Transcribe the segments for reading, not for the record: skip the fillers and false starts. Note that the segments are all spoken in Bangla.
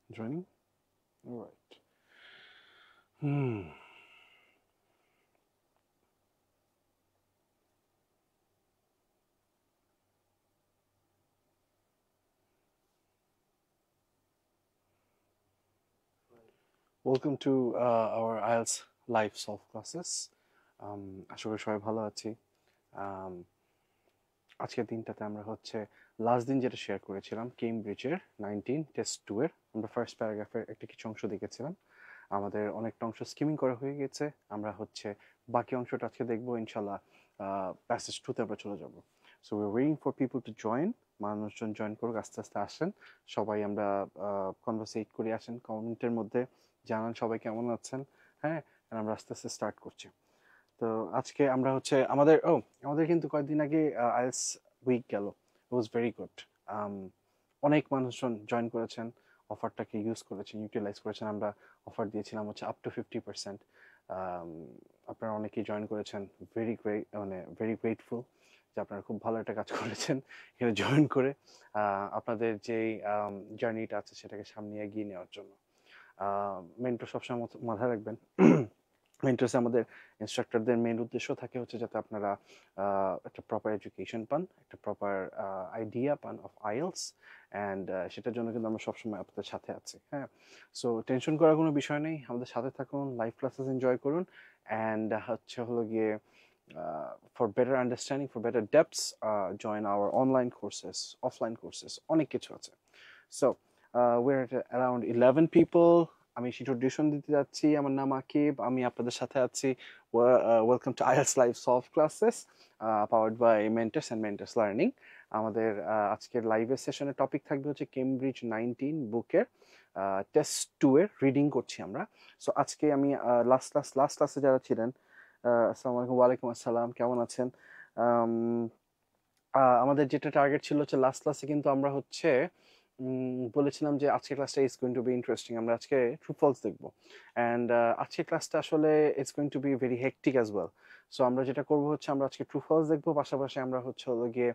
Joining? All right. Hmm. Welcome to our IELTS live solve classes. আশা করি সবাই ভালো আছি। Um, আজকের দিনটাতে আমরা হচ্ছে লাস্ট দিন যেটা শেয়ার করেছিলাম কেমব্রিজের 19 টেস্ট 2 এর আমরা ফার্স্ট প্যারাগ্রাফের একটা কিছু অংশ দেখেছিলাম। আমাদের অনেকটা অংশ স্কিমিং করা হয়ে গেছে। আমরা হচ্ছে বাকি অংশটা আজকে দেখবো ইনশাল্লাহ। প্যাসেজ 2 তে আমরা চলে যাব। So we are waiting for people to join. মানুষজন জয়েন করুক, আস্তে আস্তে আসেন। সবাই আমরা কনভারসেট করে আসেন, কমেন্টের মধ্যে জানান সবাই কেমন আছেন। হ্যাঁ, আমরা আস্তে আস্তে স্টার্ট করছি। তো আজকে আমরা হচ্ছে আমাদের কিন্তু কয়েকদিন আগে আইএলটিএস উইক গেল। ইট ওয়াজ ভেরি গুড। অনেক মানুষজন জয়েন করেছেন, অফারটাকে ইউজ করেছেন, ইউটিলাইজ করেছেন। আমরা অফার দিয়েছিলাম হচ্ছে আপ টু 50%। আপনারা অনেকেই জয়েন করেছেন, ভেরি গ্রেট, মানে ভেরি গ্রেটফুল যে আপনারা খুব ভালো একটা কাজ করেছেন এখানে জয়েন করে আপনাদের যেই জার্নিটা আছে সেটাকে সামনে এগিয়ে নেওয়ার জন্য। মেন্টর সবসময় মাথায় রাখবেন, মেন্টরসে আমাদের ইনস্ট্রাক্টরদের মেন উদ্দেশ্য থাকে হচ্ছে যাতে আপনারা একটা প্রপার এডুকেশন পান, একটা প্রপার আইডিয়া পান অফ আইএলস, অ্যান্ড সেটার জন্য কিন্তু আমরা সবসময় আপনাদের সাথে আছি। হ্যাঁ, সো টেনশন করার কোনো বিষয় নেই, আমাদের সাথে থাকুন, লাইভ ক্লাসেস এনজয় করুন, অ্যান্ড হচ্ছে হলো গিয়ে for better understanding, for better depths, join our online courses, offline courses, অনেক কিছু আছে। So we're at around 11 people. আমি ইন্ট্রোডিউশন দিতে যাচ্ছি। আমার নাম আকিব, আমি আপনাদের সাথে আছি। Welcome to IELTS live solve classes powered by mentors and mentors learning. আমাদের আজকের লাইভের সেশনের টপিক থাকবে হচ্ছে কেমব্রিজ 19 বুকের টেস্ট 2 এর রিডিং করছি আমরা। সো আজকে আমি লাস্ট ক্লাসে যারা ছিলেন, আসসালামু আলাইকুম। ওয়ালাইকুম আসসালাম, কেমন আছেন? আম, আমাদের যেটা টার্গেট ছিল হচ্ছে লাস্ট ক্লাসে কিন্তু আমরা হচ্ছে বলেছিলাম যে আজকের ক্লাসটা is going to B interesting. আমরা আজকে ট্রু ফলস দেখবো, অ্যান্ড আজকের ক্লাসটা আসলে it's going to be very hectic as well. So আমরা যেটা করবো হচ্ছে আমরা আজকে ট্রু ফলস দেখবো, পাশাপাশি আমরা হচ্ছে হলো গিয়ে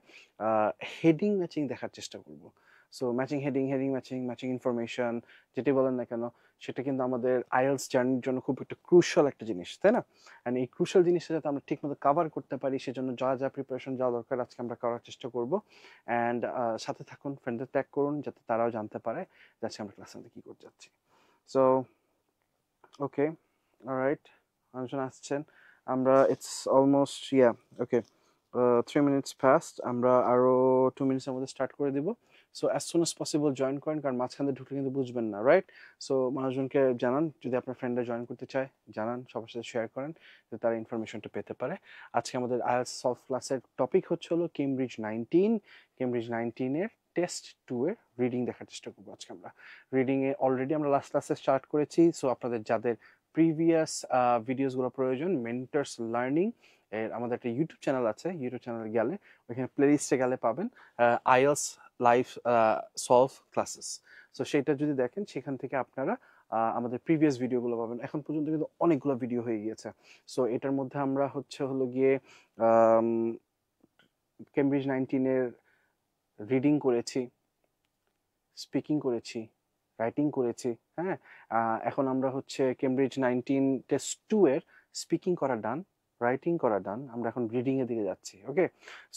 হেডিং ম্যাচিং দেখার চেষ্টা করবো। So matching heading, heading matching, matching information, যেটি বলেন না কেন, সেটা কিন্তু আমাদের আইএলস জার্নির জন্য খুব একটা ক্রুশাল একটা জিনিস, তাই না? অ্যান্ড এই ক্রুশাল জিনিসটা যাতে আমরা ঠিকমতো কাভার করতে পারি, সেজন্য যা যা প্রিপারেশন যাওয়া দরকার আজকে আমরা করার চেষ্টা করব। অ্যান্ড সাথে থাকুন, ফ্রেন্ডদের ট্যাগ করুন যাতে তারাও জানতে পারে যে আজকে আমরা ক্লাসে কী করতে যাচ্ছি। সো ওকে, অলরাইট, মানুষজন আসছেন। আমরা it's almost okay, 3 minutes fast, আমরা আরও 2 মিনিটসের মধ্যে স্টার্ট করে দিব। So as soon as possible join করেন, কারণ মাঝখানে ঢুকলে কিন্তু বুঝবেন না, রাইট? সো মানুষজনকে জানান, যদি আপনার ফ্রেন্ডরা জয়েন করতে চায় জানান, সবার সাথে শেয়ার করেন যাতে তারা ইনফরমেশনটা পেতে পারে। আজকে আমাদের আইএলটিএস সলভ ক্লাসের টপিক হচ্ছে হলো কেমব্রিজ 19। কেমব্রিজ 19-এর টেস্ট 2 এর রিডিং দেখার চেষ্টা করবো আজকে আমরা। রিডিংয়ে অলরেডি আমরা লাস্ট ক্লাসে স্টার্ট করেছি। সো আপনাদের যাদের প্রিভিয়াস ভিডিওসগুলো প্রয়োজন, মেন্টরস লার্নিং এর আমাদের একটা ইউটিউব চ্যানেল আছে, ইউটিউব চ্যানেলে গেলে ওইখানে প্লেলিস্টে গেলে পাবেন IELTS live solve classes. So সেটা যদি দেখেন সেখান থেকে আপনারা আমাদের প্রিভিয়াস ভিডিওগুলো পাবেন। এখন পর্যন্ত কিন্তু অনেকগুলো ভিডিও হয়ে গিয়েছে। সো এটার মধ্যে আমরা হচ্ছে হলো গিয়ে কেমব্রিজ 19-এর রিডিং করেছি, স্পিকিং করেছি, রাইটিং করেছি। হ্যাঁ, এখন আমরা হচ্ছে কেমব্রিজ 19 টেস্ট 2 এর স্পিকিং করা ডান, রাইটিং করা ডান, আমরা এখন রিডিং এর দিকে যাচ্ছি। ওকে,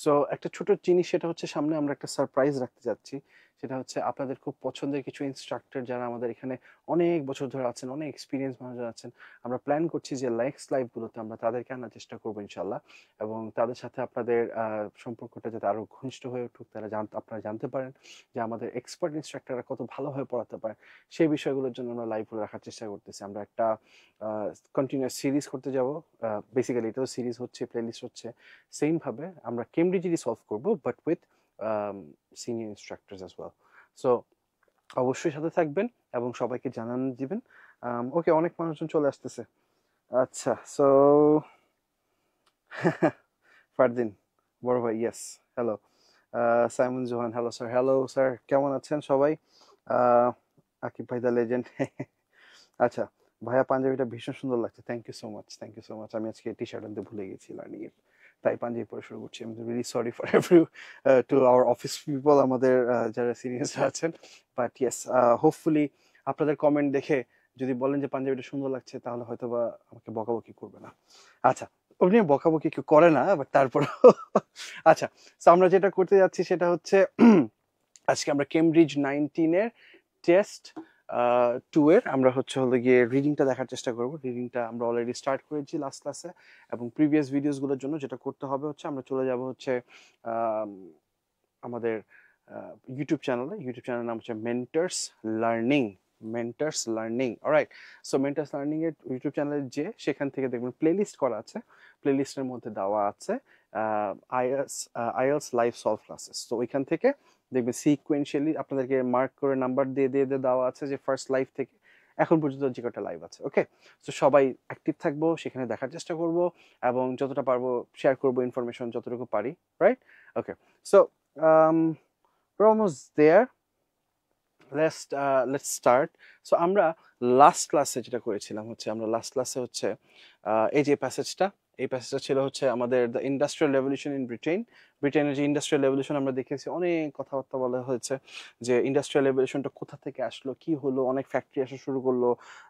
সো একটা ছোট জিনিস, সেটা হচ্ছে সামনে আমরা একটা সারপ্রাইজ রাখতে যাচ্ছি। সেটা হচ্ছে আপনাদের খুব পছন্দের কিছু ইনস্ট্রাক্টর যারা আমাদের এখানে অনেক বছর ধরে আছেন, অনেক এক্সপিরিয়েন্স মানুষজন আছেন। আমরা প্ল্যান করছি যে নেক্সট লাইভগুলোতে আমরা তাদেরকে আনার চেষ্টা করবো ইনশাল্লাহ, এবং তাদের সাথে আপনাদের সম্পর্কটা যাতে আরো ঘনিষ্ঠ হয়ে উঠুক, তারা আপনারা জানতে পারেন যে আমাদের এক্সপার্ট ইনস্ট্রাক্টররা কত ভালোভাবে পড়াতে পারে। সেই বিষয়গুলোর জন্য আমরা লাইভগুলো রাখার চেষ্টা করতেছি। আমরা একটা কন্টিনিউয়াস সিরিজ করতে যাব। বেসিক্যালি এটাও সিরিজ হচ্ছে, প্লেলিস্ট হচ্ছে। সেমভাবে আমরা কেমব্রিজেরই সলভ করব, but with senior instructors as well. So অবশ্যই সাথে থাকবেন এবং সবাইকে জানান দিবেন। ওকে, অনেক মানুষজন চলে আসতেছে। আচ্ছা, সো ফারদিন বড় ভাই, yes, hello. Saimon Johan, hello sir. Hello sir, কেমন আছেন সবাই? আকিব ভাই দ্য লেজেন্ড। আচ্ছা ভাইয়া, পাঞ্জাবিটা ভীষণ সুন্দর লাগছে, thank you so much, thank you so much. আমি আজকে টি শার্ট আনতে ভুলে গেছি লার্নিং এর, তাই পাঞ্জাবি পরে শুরু করছি। আমি really sorry for every to our office people, আমাদের যারা সিনিয়র্স আছেন। বাট ইয়েস, হোপফুলি আপনাদের কমেন্ট দেখে যদি বলেন যে পাঞ্জাবিটা সুন্দর লাগছে তাহলে হয়তো বা আমাকে বকাবকি করবে না। আচ্ছা, ওটা নিয়ে বকাবকি কেউ করে না, বাট তারপর আচ্ছা, তো আমরা যেটা করতে যাচ্ছি সেটা হচ্ছে আজকে আমরা কেমব্রিজ 19-এর টেস্ট 2 এর আমরা হলো গিয়ে রিডিংটা দেখার চেষ্টা করব। রিডিংটা আমরা অলরেডি স্টার্ট করেছি লাস্ট ক্লাসে, এবং প্রিভিয়াস ভিডিওসগুলোর জন্য যেটা করতে হবে হচ্ছে আমরা চলে যাব হচ্ছে আমাদের ইউটিউব চ্যানেলের নাম হচ্ছে mentors learning. Alright, so mentors learning এর ইউটিউব চ্যানেলে যে সেখান থেকে দেখবেন প্লেলিস্ট করা আছে, প্লেলিস্টের মধ্যে দেওয়া আছে আইএলস লাইভ সলভ ক্লাসেস। তো ওইখান থেকে দেখবেন সিকুয়েন্সিয়ালি আপনাদেরকে মার্ক করে নাম্বার দিয়ে দিয়ে দেওয়া আছে যে ফার্স্ট লাইভ থেকে এখন পর্যন্ত যে কটা লাইভ আছে। ওকে, তো সবাই অ্যাক্টিভ থাকবো, সেখানে দেখার চেষ্টা করব এবং যতটা পারবো শেয়ার করবো ইনফরমেশন যতটুকু পারি। Right, okay, so we're almost there. Let's start. So আমরা লাস্ট ক্লাসে যেটা করেছিলাম হচ্ছে আমরা লাস্ট ক্লাসে হচ্ছে এই যে প্যাসেজটা ছিল হচ্ছে আমাদের দ্য ইন্ডাস্ট্রিয়াল রেভলিউশন ইন ব্রিটেনের যে ইন্ডাস্ট্রিয়াল রেভলিউশন আমরা দেখেছি, অনেক কথাবার্তা বলা হয়েছে যে ইন্ডাস্ট্রিয়াল রেভলিউশনটা কোথা থেকে আসলো, কি হলো, অনেক ফ্যাক্টরি আসা শুরু করলো,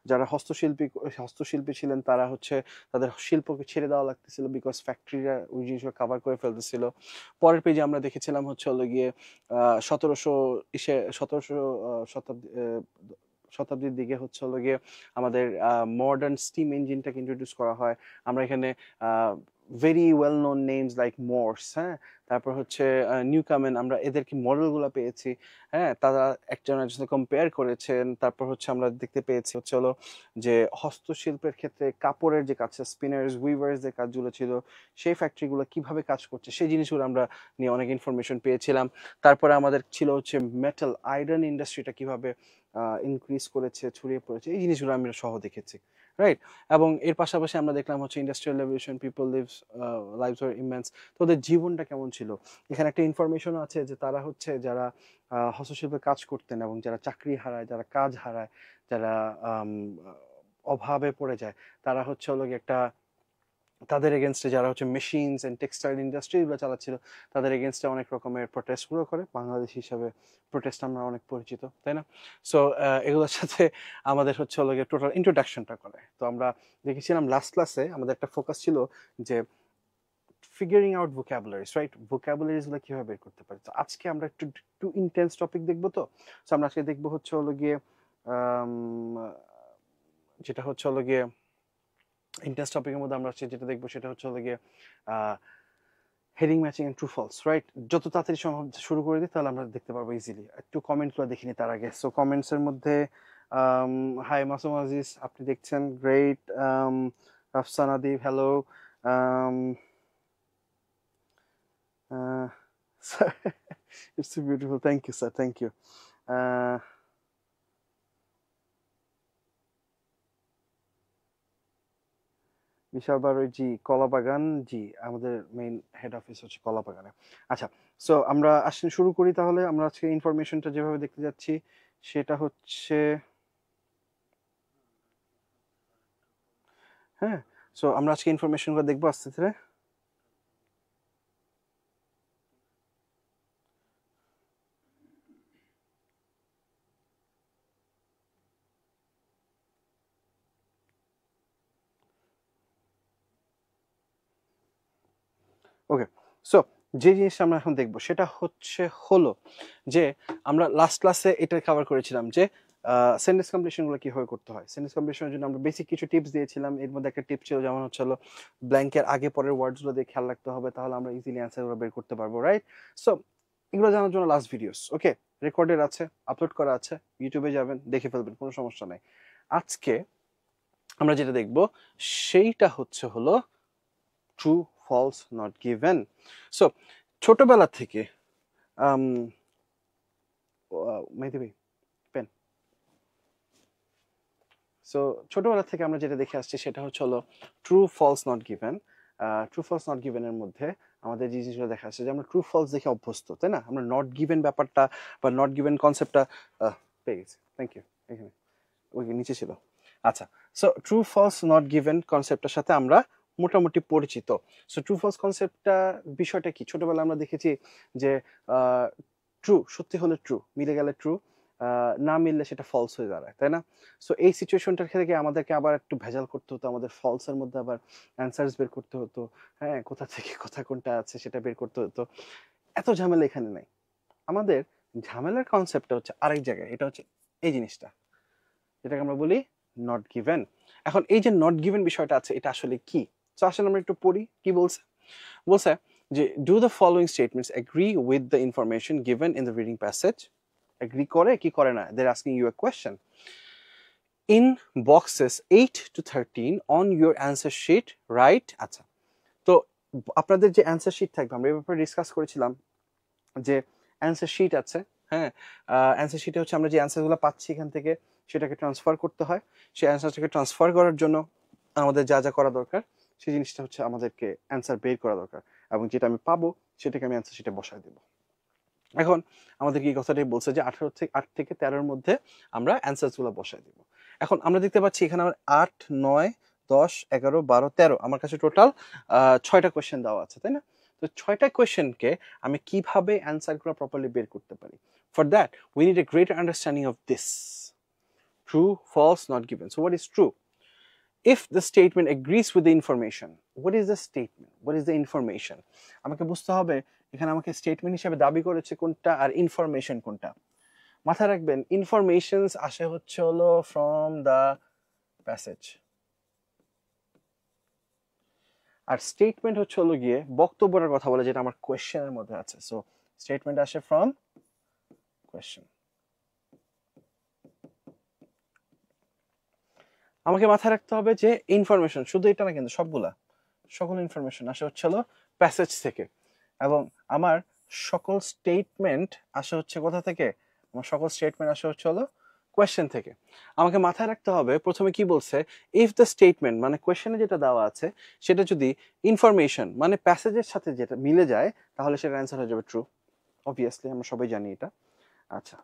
যারা হস্তশিল্পী ছিলেন তারা হচ্ছে তাদের শিল্পকে ছেড়ে দেওয়া লাগতেছিল বিকজ ফ্যাক্টরিরা ওই জিনিসগুলো কাভার করে ফেলতেছিল। পরের পেজে আমরা দেখেছিলাম হচ্ছে হলো গিয়ে 1700 শতাব্দীর দিকে হচ্ছে হলো গিয়ে আমাদের মডার্ন স্টিম ইঞ্জিনটাকে ইন্ট্রোডিউস করা হয়। আমরা এখানে very well known names like Morse, হ্যাঁ, তারপর হচ্ছে নিউকামেন, আমরা এদেরকে মডেলগুলো পেয়েছি, হ্যাঁ, তারা একজনের সাথে কম্পেয়ার করেছেন। তারপর হচ্ছে আমরা দেখতে পেয়েছি হচ্ছে হলো যে হস্তশিল্পের ক্ষেত্রে কাপড়ের যে কাজ, স্পিনার্স উইভার্স যে কাজগুলো ছিল, সেই ফ্যাক্টরিগুলো কিভাবে কাজ করছে সেই জিনিসগুলো আমরা নিয়ে অনেক ইনফরমেশন পেয়েছিলাম। তারপরে আমাদের ছিল হচ্ছে মেটাল আয়রন ইন্ডাস্ট্রিটা কিভাবে ইনক্রিজ করেছে, ছড়িয়ে পড়েছে, এই জিনিসগুলো আমরা সহ দেখেছি। রাইট, এবং এর পাশাপাশি আমরা দেখলাম হচ্ছে ইন্ডাস্ট্রিয়াল রেভলিউশন, পিপল লাইভস আর ইমেন্স, তো ওদের জীবনটা কেমন ছিল। এখানে একটা ইনফরমেশনও আছে যে তারা হচ্ছে যারা হস্তশিল্পে কাজ করতেন এবং যারা চাকরি হারায়, যারা কাজ হারায়, যারা অভাবে পড়ে যায়, তারা হচ্ছে হলো একটা তাদের এগেনস্টে যারা হচ্ছে মেশিনস এন্ড টেক্সটাইল ইন্ডাস্ট্রি এগুলো চালাচ্ছিল তাদের এগেনস্টে অনেক রকমের প্রোটেস্টগুলো করে। বাংলাদেশ হিসাবে প্রোটেস্ট আমরা অনেক পরিচিত, তাই না? সো এগুলোর সাথে আমাদের হচ্ছে হলো টোটাল ইন্ট্রোডাকশনটা করে। তো আমরা দেখেছিলাম লাস্ট ক্লাসে আমাদের একটা ফোকাস ছিল যে ফিগারিং আউট ভোকাবুলারিজ, রাইট, ভোকাবুলারিজগুলো কিভাবে বের করতে পারি। তো আজকে আমরা একটু ইন্টেন্স টপিক দেখবো। তো আমরা আজকে দেখবো হচ্ছে হলো গিয়ে যেটা হচ্ছে হলো গিয়ে ইন্টেন্স টপিকের মধ্যে আমরা যেটা দেখবো সেটা হচ্ছে হলো গিয়ে heading matching and true false. Right, যত তাড়াতাড়ি সম্ভব শুরু করে দিই তাহলে আমরা দেখতে পারবো ইজিলি। একটু কমেন্টগুলো দেখিনি তার আগে। সো কমেন্টসের মধ্যে হাই মাসুম আজিজ, আপনি দেখছেন, great. Rafsana Deep, hello. It's beautiful, thank you sir, thank you. Bishal Baroi ji, কলাবাগান জি, আমাদের মেইন হেড অফিস হচ্ছে কলাবাগানে। আচ্ছা, সো আমরা আসলে শুরু করি তাহলে। আমরা আজকে ইনফরমেশনটা যেভাবে দেখতে যাচ্ছি সেটা হচ্ছে, হ্যাঁ, সো আমরা আজকে ইনফরমেশনগুলো দেখবো আস্তে ধীরে। ওকে, সো যে জিনিসটা আমরা এখন দেখবো সেটা হচ্ছে হলো যে আমরা লাস্ট ক্লাসে এটা কভার করেছিলাম যে সেন্টেন্স কমপ্লিশনগুলো কিভাবে করতে হয়। সেন্টেন্স কমপ্লিশনের জন্য আমরা বেসিক কিছু টিপস দিয়েছিলাম। এর মধ্যে একটা টিপ ছিল যেমন হচ্ছে হলো ব্ল্যাঙ্কের আগে পরের ওয়ার্ডসগুলো দিয়ে খেয়াল রাখতে হবে, তাহলে আমরা ইজিলি অ্যান্সারগুলো বের করতে পারবো। রাইট, সো এগুলো জানার জন্য লাস্ট ভিডিওস ওকে রেকর্ডেড আছে, আপলোড করা আছে, ইউটিউবে যাবেন দেখে ফেলবেন, কোনো সমস্যা নাই। আজকে আমরা যেটা দেখবো সেইটা হচ্ছে হলো true false not given. So ছোটবেলা থেকে মেহেদি ভাই পেন, সো ছোটবেলা থেকে আমরা যেটা দেখে আসছি সেটা হচ্ছে হলো true false not given. True false not গিভেনের মধ্যে আমাদের যে জিনিসগুলো দেখা আসছে যে আমরা ট্রু ফলস দেখে অভ্যস্ত, তাই না? আমরা নট গিভেন ব্যাপারটা বা নট গিভেন কনসেপ্টটা পেয়ে গেছি। থ্যাংক ইউ, এখানে ওই নিচে ছিল। আচ্ছা, so true false not given কনসেপ্টের সাথে আমরা মোটামুটি পরিচিত। সো ট্রু ফলস কনসেপ্টটা বিষয়টা কি, ছোটবেলা আমরা দেখেছি যে ট্রু সত্যি হলে ট্রু, মিলে গেলে ট্রু, না মিললে সেটা ফলস হয়ে দাঁড়ায়, তাই না? সো এই সিচুয়েশনটার থেকে আমাদেরকে আবার একটু ভেজাল করতে হতো, আমাদের ফলসের মধ্যে আবার অ্যান্সার্স বের করতে হতো, হ্যাঁ, কোথা থেকে কথা কোনটা আছে সেটা বের করতে হতো। এত ঝামেলা এখানে নাই। আমাদের ঝামেলার কনসেপ্টটা হচ্ছে আরেক জায়গায়, এটা হচ্ছে এই জিনিসটা, যেটাকে আমরা বলি নট গিভেন। এখন এই যে নট গিভেন বিষয়টা আছে, এটা আসলে কি? তো আসেন আমরা একটু পড়ি কি বলছে। বলছে যে do the following statements agree with the information given in the reading passage. Agree করে কি করে না? They are asking you a question in boxes 8 to 13 on your answer sheet, right? আচ্ছা, তো আপনাদের যে অ্যান্সার শিট থাকবে, আমরা এই ব্যাপারে ডিসকাস করেছিলাম যে অ্যান্সার শিট আছে, হ্যাঁ, অ্যান্সার শিটে হচ্ছে আমরা যে অ্যান্সারগুলো পাচ্ছি এখান থেকে সেটাকে ট্রান্সফার করতে হয়। সেই অ্যান্সারটাকে ট্রান্সফার করার জন্য আমাদের যা যা করা দরকার সেই জিনিসটা হচ্ছে আমাদেরকে অ্যান্সার বের করা দরকার, এবং যেটা আমি পাবো সেটাকে আমি অ্যান্সার শিটে বসায় দেবো। এখন আমাদেরকে এই কথাটাই বলছে যে 8 থেকে 13-র মধ্যে আমরা অ্যান্সারসগুলো বসায় দিব। এখন আমরা দেখতে পাচ্ছি এখানে আমার 8, 9, 10, 11, 12, 13 আমার কাছে টোটাল 6টা কোয়েশ্চেন দেওয়া আছে, তাই না? তো 6টা কোয়েশ্চেনকে আমি কিভাবে অ্যান্সারগুলো প্রপারলি বের করতে পারি? For that we need a greater understanding of this true, false, not given. So what is true? If the statement agrees with the information, what is the statement? What is the information? আমাকে বুঝতে হবে এখানে আমাকে স্টেটমেন্ট হিসেবে দাবি করেছে কোনটা আর ইনফরমেশন কোনটা। মাথায় রাখবেন ইনফরমেশনস আসে হচ্ছে হলো ফ্রম দ্য প্যাসেজ, আর স্টেটমেন্ট হচ্ছে হলো গিয়ে বক্তব্যের কথা বলে, যেটা আমার কোয়েশ্চেনের মধ্যে আছে। সো স্টেটমেন্ট আসে ফ্রম কোয়েশ্চেন। আমাকে মাথায় রাখতে হবে যে ইনফরমেশন শুধু এটা না, কিন্তু সকল ইনফরমেশন আসে হচ্ছে হলো প্যাসেজ থেকে, এবং আমার সকল স্টেটমেন্ট আসে হচ্ছে কোথা থেকে? আমার সকল স্টেটমেন্ট আসে হচ্ছে হলো কোয়েশ্চেন থেকে। আমাকে মাথায় রাখতে হবে প্রথমে কি বলছে, ইফ দ্য স্টেটমেন্ট মানে কোয়েশ্চেনে যেটা দেওয়া আছে সেটা যদি ইনফরমেশন মানে প্যাসেজের সাথে যেটা মিলে যায়, তাহলে সেটার অ্যান্সার হয়ে যাবে ট্রু। অবভিয়াসলি আমরা সবাই জানি এটা। আচ্ছা,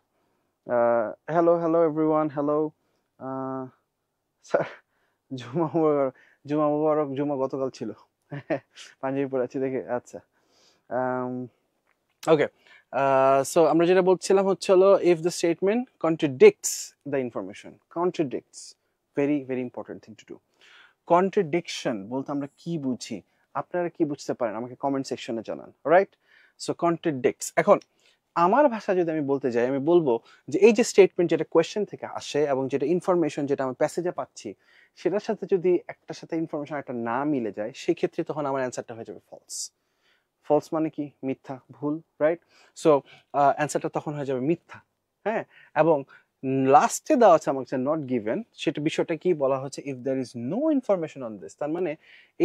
hello hello everyone, hello sir. জুমা মুবারক, জুমা মুবারক। জুমা গতকাল ছিল। পাঞ্জাবি পরে আছি দেখে। আচ্ছা, ওকে। সো আমরা যেটা বলছিলাম হচ্ছে হলো if the statement contradicts the information. Contradicts, very very important thing to do. Contradiction বলতে আমরা কি বুঝি, আপনারা কি বুঝতে পারেন আমাকে কমেন্ট সেকশনে জানান, রাইট? So contradicts. এখন আমার ভাষা যদি আমি বলতে যাই, আমি বলবো যে এই যে স্টেটমেন্ট যেটা কোয়েশ্চেন থেকে আসে এবং যেটা ইনফরমেশন যেটা আমি প্যাসেজে পাচ্ছি, সেটার সাথে যদি একটার সাথে ইনফরমেশন একটা না মিলে যায়, সেই ক্ষেত্রে তখন আমার অ্যান্সারটা হয়ে যাবে ফলস। ফলস মানে কি? মিথ্যা, ভুল, রাইট? সো অ্যান্সারটা তখন হয়ে যাবে মিথ্যা, হ্যাঁ। এবং লাস্টে দেওয়া আছে আমাকে নট গিভেন, সেটা বিষয়টা কি বলা হচ্ছে, if there is no information on this. তার মানে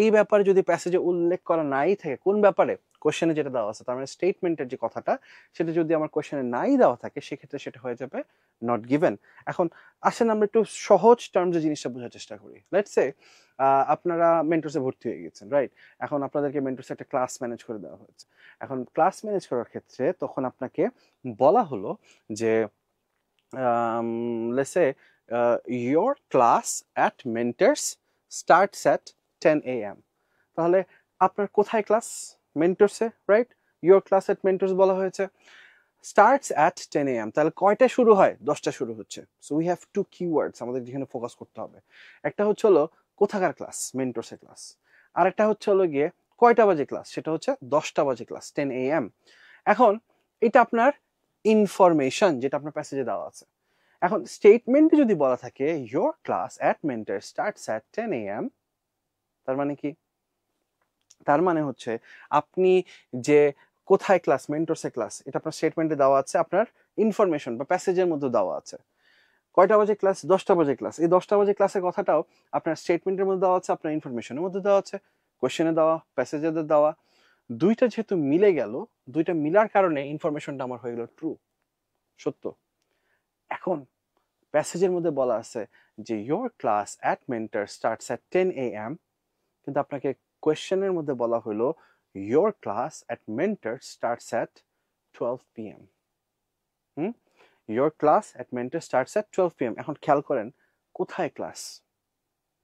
এই ব্যাপারে যদি প্যাসেজে উল্লেখ করা নাই থাকে, কোন ব্যাপারে? কোশ্চেনে যেটা দেওয়া আছে, তার মানে স্টেটমেন্টের যে কথাটা সেটা যদি আমার কোশ্চেনে নাই দেওয়া থাকে, সেক্ষেত্রে সেটা হয়ে যাবে নট গিভেন। এখন আসেন আমরা একটু সহজ টার্মসে জিনিসটা বোঝার চেষ্টা করি। লেটস সে আপনারা মেন্টরসে ভর্তি হয়ে গেছেন, রাইট? এখন আপনাদেরকে মেন্টরসে একটা ক্লাস ম্যানেজ করে দেওয়া হয়েছে। এখন ক্লাস ম্যানেজ করার ক্ষেত্রে তখন আপনাকে বলা হলো যে let's say your class at Mentors starts at 10 a.m. তাহলে আপনার কোথায় ক্লাস? মেন্টরসে, right? your class at Mentors বলা হয়েছে, starts at 10 a.m. তাহলে কয়টায় শুরু হয়? 10টা শুরু হচ্ছে। So we have to keywords আমাদের এখানে ফোকাস করতে হবে। একটা হচ্ছে হলো কোথাকার ক্লাস, মেন্টরসের ক্লাস। আর একটা হচ্ছে হলো গিয়ে কয়টা বাজে ক্লাস, সেটা হচ্ছে 10টা বাজে ক্লাস, 10 a.m. এখন এটা আপনার ইনফরমেশন যেটা আপনার প্যাসেজে দেওয়া আছে। এখন স্টেটমেন্টে যদি বলা থাকে your class at Mentor starts at 10 a.m. তার মানে কি? তার মানে হচ্ছে আপনি যে কোথায় ক্লাস, মেন্টরসে ক্লাস, এটা আপনার স্টেটমেন্টে দেওয়া আছে, আপনার ইনফরমেশন বা প্যাসেজের মধ্যে দেওয়া আছে। কয়টা বাজে ক্লাস? 10টা বাজে ক্লাস। এই 10টা বাজে ক্লাসের কথাটাও আপনার স্টেটমেন্টের মধ্যে দেওয়া আছে, আপনার ইনফরমেশনের মধ্যে দেওয়া আছে, কোয়েশ্চেনে দেওয়া, প্যাসেজে দেওয়া। দুইটা যেহেতু মিলে গেল, দুইটা মিলার কারণে ইনফরমেশনটা আমার হয়ে গেল ট্রু, সত্য। এখন প্যাসেজের মধ্যে বলা আছে যে your class at Mentor starts at 10 a.m. কিন্তু আপনাকে কোয়েশ্চেনের মধ্যে বলা হলো your class at Mentor starts at 12 p.m. your class at Mentor starts at 12 p.m. এখন খেয়াল করেন কোথায় ক্লাস?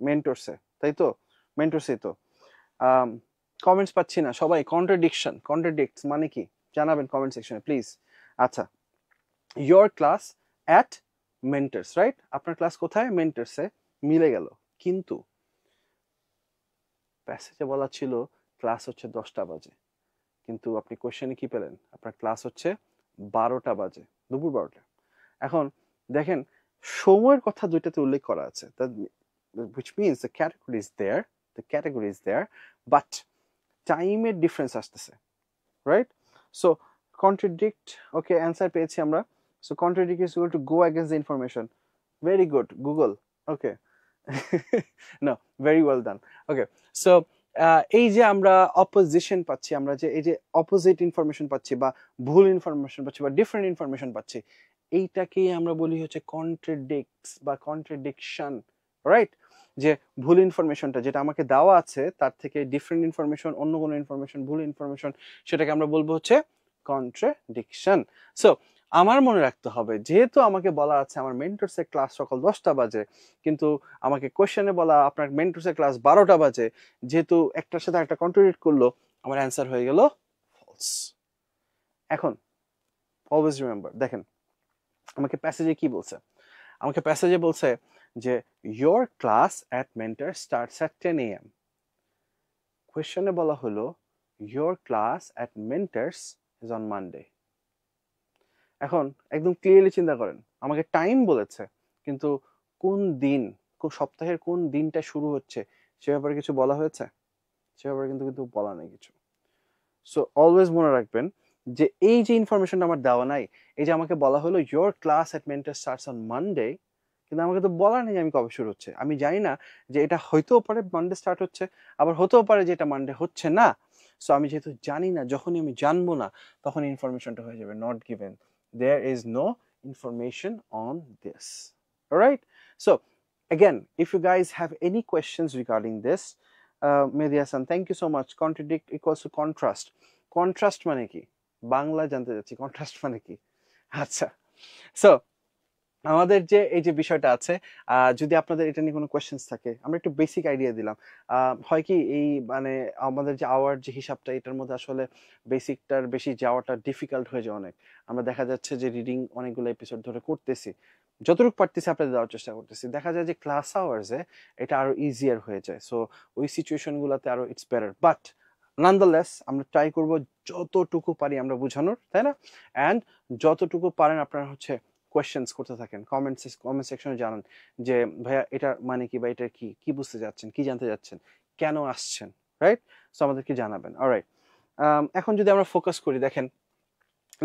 মেন্টরসে, তাই তো? মেন্টরসে তো। কমেন্টস পাচ্ছি না সবাই। কন্ট্রাডিক্টস মানে কি জানাবেন কমেন্ট সেকশনে প্লিজ। আচ্ছা, your class at mentors, right? আপনার ক্লাস কোথায়? মেন্টার্সে, মিলে গেল। কিন্তু প্যাসেজে বলা ছিল ক্লাস হচ্ছে 10টা বাজে, কিন্তু আপনি কোশ্চেনে কি পেলেন? আপনার ক্লাস হচ্ছে 12টা বাজে, দুপুর 12টা। এখন দেখেন, সময়ের কথা দুইটাতে উল্লেখ করা আছে, which means the category is there, but টাইমের ডিফারেন্স আসতেছে, right? So contradict, okay, answer পেয়েছি আমরা। So contradict is equal to go against the information. Very good Google, okay. No, very well done. Okay, so এই যে আমরা অপোজিশন পাচ্ছি, আমরা যে এই যে অপোজিট ইনফরমেশন পাচ্ছি বা ভুল ইনফরমেশন পাচ্ছি বা ডিফারেন্ট ইনফরমেশন পাচ্ছি, এইটাকেই আমরা বলি হচ্ছে কন্ট্রাডিক্টস বা কন্ট্রাডিকশন, রাইট? যে ভুল ইনফরমেশনটা যেটা আমাকে দেওয়া আছে তার থেকে ডিফারেন্ট ইনফরমেশন, অন্য কোনো ইনফরমেশন, ভুল ইনফরমেশন, সেটাকে আমরা বলবো হচ্ছে কন্ট্রাডিকশন। সো আমার মনে রাখতে হবে, যেহেতু আমাকে বলা আছে আমার মেন্টরসের ক্লাস সকাল 10টা বাজে, কিন্তু আমাকে কোশ্চেনে বলা আপনার মেন্টরসের ক্লাস 12টা বাজে, যেহেতু একটার সাথে একটা কন্ট্রাডিক্ট করলো, আমার অ্যান্সার হয়ে গেল ফলস। এখন অলওয়েজ রিমেম্বার, দেখেন আমাকে প্যাসেজে কি বলছে? আমাকে প্যাসেজে বলছে যে your class at Mentor starts at 10 AM. কোয়েশ্চনে বলা হলো your class at Mentors is on Monday. এখন একদম ক্লিয়ারলি চিন্তা করেন, আমাকে টাইম বলেছে, কিন্তু কোন দিন, কোন সপ্তাহের কোন দিনটা শুরু হচ্ছে সে ব্যাপারে কিছু বলা হয়েছে? সে ব্যাপারে কিন্তু কিন্তু বলা নেই কিছু। সো অলওয়েজ মনে রাখবেন যে এই যে ইনফরমেশনটা আমার দেওয়া নাই, এই যে আমাকে বলা হলো your class at Mentor starts on Monday, কিন্তু আমাকে তো বলা নেই আমি কবে শুরু হচ্ছে। আমি জানি না যে এটা হইতেও পারে মানডে স্টার্ট হচ্ছে, আবার হতেও পারে যে এটা মানডে হচ্ছে না। সো আমি যেহেতু জানি না, যখনই আমি জানবো না তখন ইনফরমেশনটা হয়ে যাবে not given, there is no information on this, alright? So again, if you guys have any questions regarding this, Mehdi Hasan, thank you so much. Contradict equals to contrast. Contrast মানে কি? বাংলা জানতে চাচ্ছি, কন্ট্রাস্ট মানে কি? আচ্ছা, সো আমাদের যে এই যে বিষয়টা আছে, যদি আপনাদের এটা নিয়ে কোনো কোয়েশ্চেন্স থাকে, আমরা একটু বেসিক আইডিয়া দিলাম। হয় কি, এই মানে আমাদের যে আওয়ার যে হিসাবটা, এটার মধ্যে আসলে বেসিকটার বেশি যাওয়াটা ডিফিকাল্ট হয়ে যায় অনেক। আমরা দেখা যাচ্ছে যে রিডিং অনেকগুলো এপিসোড ধরে করতেছি, যতটুকু পারতেছি আপনাদের দেওয়ার চেষ্টা করতেছি। দেখা যায় যে ক্লাস আওয়ার্সে এটা আরো ইজিয়ার হয়ে যায়, সো ওই সিচুয়েশনগুলোতে আরো ইটস বেটার, বাট নানদালেস আমরা ট্রাই করব যতটুকু পারি আমরা বোঝানোর, তাই না? অ্যান্ড যতটুকু পারেন আপনারা হচ্ছে কোয়েশ্চেন্স করতে থাকেন, কমেন্ট সেকশনে জানান যে ভাইয়া এটা মানে কি, বা এটা কি কি বুঝতে যাচ্ছেন, কি জানতে যাচ্ছেন, কেন আসছেন, রাইট? সো আমাদেরকে জানাবেন, অলরাইট? এখন যদি আমরা ফোকাস করি, দেখেন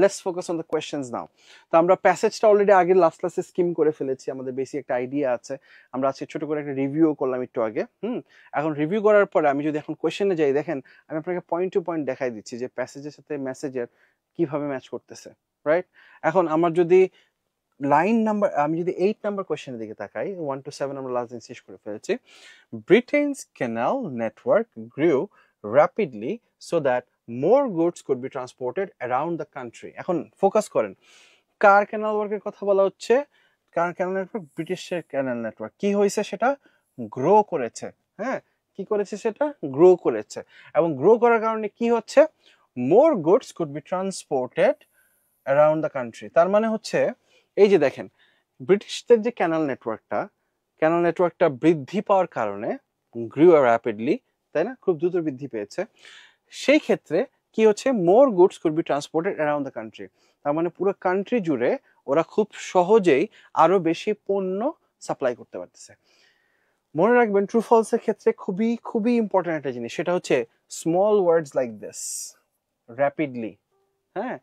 let's focus on the questions now. তো আমরা প্যাসেজটা অলরেডি আগে লাস্ট ক্লাসে স্কিম করে ফেলেছি, আমাদের বেসিক একটা আইডিয়া আছে। আমরা আজকে ছোট করে একটা রিভিউ করলাম একটু আগে। এখন রিভিউ করার পরে আমি যদি এখন কোয়েশ্চেনে যাই, দেখেন আমি আপনাকে পয়েন্ট টু পয়েন্ট দেখাই দিচ্ছি যে প্যাসেজের সাথে মেসেজের কিভাবে ম্যাচ করতেছে, রাইট? এখন আমার যদি লাইন নাম্বার, আমি যদি 8 নাম্বার কোয়েশ্চেনের দিকে তাকাই, 1 to 7 আমরা লাস্ট দিন শেষ করে ফেলেছি। Britain's canal network grew rapidly so that more goods could be transported around the country. এখন ফোকাস করেন, কার ক্যানাল ওয়ার্কের কথা বলা হচ্ছে? কার ক্যানাল নেটওয়ার্ক? ব্রিটিশের ক্যানাল নেটওয়ার্ক। কি হয়েছে? সেটা গ্রো করেছে, হ্যাঁ, কি করেছে? সেটা গ্রো করেছে, এবং গ্রো করার কারণে কি হচ্ছে? More goods could be transported around the country. তার মানে হচ্ছে এই যে দেখেন, ব্রিটিশদের যে ক্যানাল নেটওয়ার্কটা বৃদ্ধি পাওয়ার কারণে গ্রিউ র্যাপিডলি, তাই না, খুব দ্রুত বৃদ্ধি পেয়েছে। সেই ক্ষেত্রে কি হচ্ছে? More goods could be transported around the country. তার মানে পুরো কান্ট্রি জুড়ে ওরা খুব সহজেই আরো বেশি পণ্য সাপ্লাই করতে পারতেছে। মনে রাখবেন, ট্রু ফলস এর ক্ষেত্রে খুবই খুবই ইম্পর্টেন্ট একটা জিনিস, সেটা হচ্ছে small words like this, rapidly, হ্যাঁ।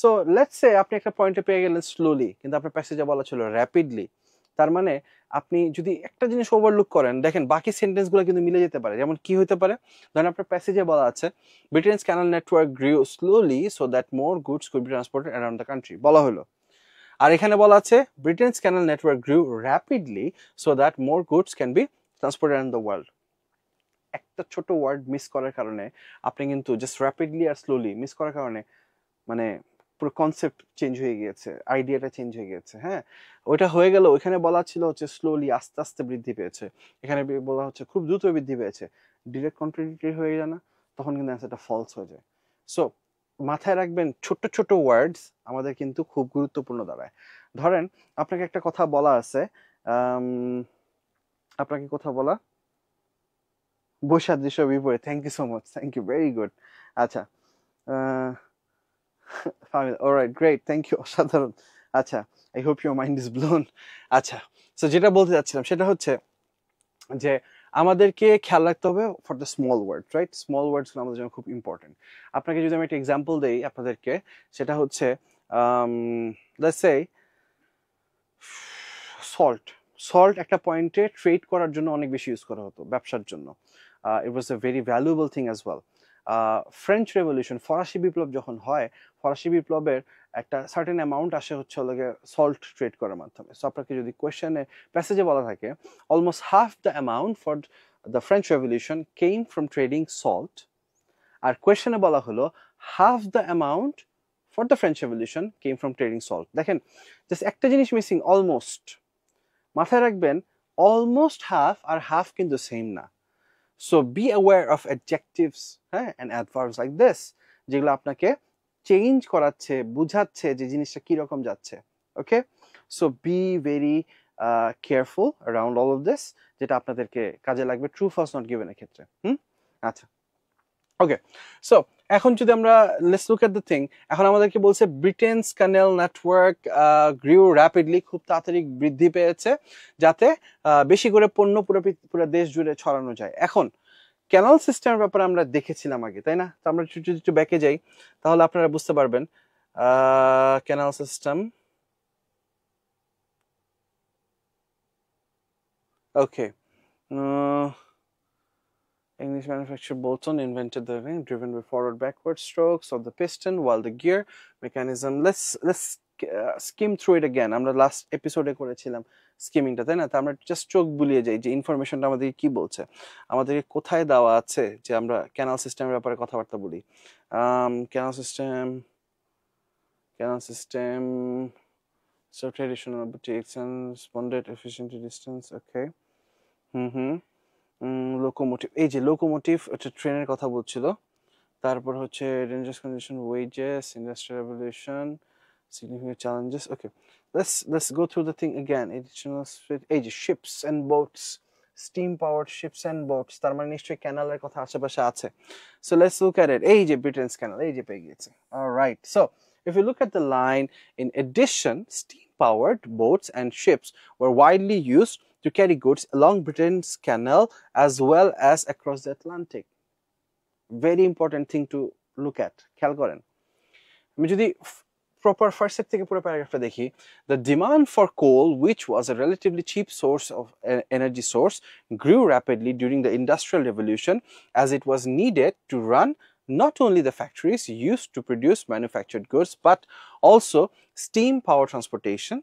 সো লেটস সে আপনি একটা পয়েন্টে পেয়ে গেলেন স্লোলি, কিন্তু আপনার প্যাসেজে বলা ছিল র্যাপিডলি। তার মানে আপনি যদি একটা জিনিস ওভারলুক করেন, দেখেন বাকি সেন্টেন্সগুলো কিন্তু মিলে যেতে পারে। যেমন কি হতে পারে? ধরেন আপনার প্যাসেজে বলা আছে Britain's canal network grew slowly so that more goods could be transported around the country, বলা হলো। আর এখানে বলা আছে Britain's canal network grew rapidly so that more goods can be transported around the world. একটা ছোট ওয়ার্ড মিস করার কারণে আপনি কিন্তু জাস্ট র্যাপিডলি আর স্লোলি মিস করার কারণে মানে পুরো কনসেপ্ট চেঞ্জ হয়ে গিয়েছে, আইডিয়াটা চেঞ্জ হয়ে গিয়েছে, হ্যাঁ। ওইটা হয়ে গেল, ওইখানে বলা ছিল হচ্ছে স্লোলি, আস্তে আস্তে বৃদ্ধি পেয়েছে, এখানে বলা হচ্ছে খুব দ্রুত বৃদ্ধি পেয়েছে। ডিরেক্ট কন্ট্রাডিক্টরি হয়ে যায় না? তখন কিন্তু অ্যান্সারটা ফলস হয়ে যায়। সো মাথায় রাখবেন, ছোট ছোট ওয়ার্ডস আমাদের কিন্তু খুব গুরুত্বপূর্ণ দাঁড়ায়। ধরেন আপনাকে একটা কথা বলা আছে, আপনাকে কথা বলা বৈসাদৃশ্য বিপরীত। Thank you so much, thank you, very good. আচ্ছা, অলরাইট, গ্রেট, থ্যাংক ইউ, অসাধারণ। আচ্ছা, I hope your mind is blown. আচ্ছা, সো যেটা বলতে যাচ্ছিলাম সেটা হচ্ছে যে আমাদেরকে খেয়াল রাখতে হবে for the small word, right? Small ওয়ার্ডসগুলো আমাদের জন্য খুব ইম্পর্টেন্ট। আপনাকে যদি আমি একটা এক্সাম্পল দেই আপনাদেরকে, সেটা হচ্ছে লেটস সে সল্ট। সল্ট একটা পয়েন্টে ট্রেড করার জন্য অনেক বেশি ইউজ করা হতো, ব্যবসার জন্য। It was a very valuable thing as well. French revolution, ফরাসি বিপ্লব যখন হয়, ফরাসি বিপ্লবের একটা সার্টেন অ্যামাউন্ট আসে হচ্ছে লাগে সল্ট ট্রেড করার মাধ্যমে। সো আপনাকে যদি কোয়েশ্চেনে প্যাসেজে বলা থাকে almost half the amount for the French revolution came from trading salt, আর কোয়েশ্চেনে বলা হলো half the amount for the French revolution came from trading salt. দেখেন জাস্ট একটা জিনিস মিসিং, অলমোস্ট। মাথায় রাখবেন অলমোস্ট হাফ আর হাফ কিন্তু সেম না। So be aware of adjectives, হ্যাঁ, অ্যান্ড অ্যাডভার্বস লাইক দিস, যেগুলো আপনাকে চেঞ্জ করাচ্ছে, বুঝাচ্ছে যে জিনিসটা কিরকম যাচ্ছে। Okay, so be very careful around all of this, যেটা আপনাদেরকে কাজে লাগবে ট্রু ফলস নট গিভেনের ক্ষেত্রে। আচ্ছা, ওকে, সো এখন যদি আমরা let's look at the thing, এখন আমাদেরকে বলছে ব্রিটেনস ক্যানেল নেটওয়ার্ক গ্রিউ র্যাপিডলি, খুব তাড়াতাড়ি বৃদ্ধি পেয়েছে যাতে বেশি করে পণ্য পুরো দেশ জুড়ে ছড়ানো যায়। এখন ক্যানাল সিস্টেমের ব্যাপারে আমরা দেখেছিলাম আগে, তাই না? তো আমরা যদি একটু ব্যাকে যাই তাহলে আপনারা বুঝতে পারবেন canal system. Okay, English manufacturer Bolton invented the ring driven by forward-backward strokes of the piston, while the gear mechanism. Let's skim through it again. আমরা লাস্ট এপিসোডে করেছিলাম স্কিমিংটা, তাই না? তো আমরা জাস্ট চোখ বুলিয়ে যাই যে ইনফরমেশনটা আমাদের কি বলছে, আমাদেরকে কোথায় দেওয়া আছে যে আমরা ক্যানাল সিস্টেমের ব্যাপারে কথাবার্তা বলি। Canal system, so traditional boutiques and responded efficiently distance. Okay. Locomotive, এই যে লোকোমোটিভ, একটা ট্রেনের কথা বলছিল। তারপর হচ্ছে dangerous condition, wages, industrial revolution, significant challenges. Okay, let's go through the thing again. Additional এই যে ships and boats, steam powered ships and boats, তার মানে নিশ্চয়ই ক্যানালের কথা আশেপাশে আছে। So let's look at it. এই যে ব্রিটেনস ক্যানাল, এই যে পেয়ে গেছে। Alright, so if you look at the line, in addition, steam powered boats and ships were widely used to carry goods along Britain's canal as well as across the Atlantic. Very important thing to look at. খেয়াল করেন, আমি যদি proper first set থেকে পুরো প্যারাগ্রাফটা দেখি, the demand for coal, which was a relatively cheap source of energy source, grew rapidly during the Industrial Revolution as it was needed to run not only the factories used to produce manufactured goods but also steam power transportation.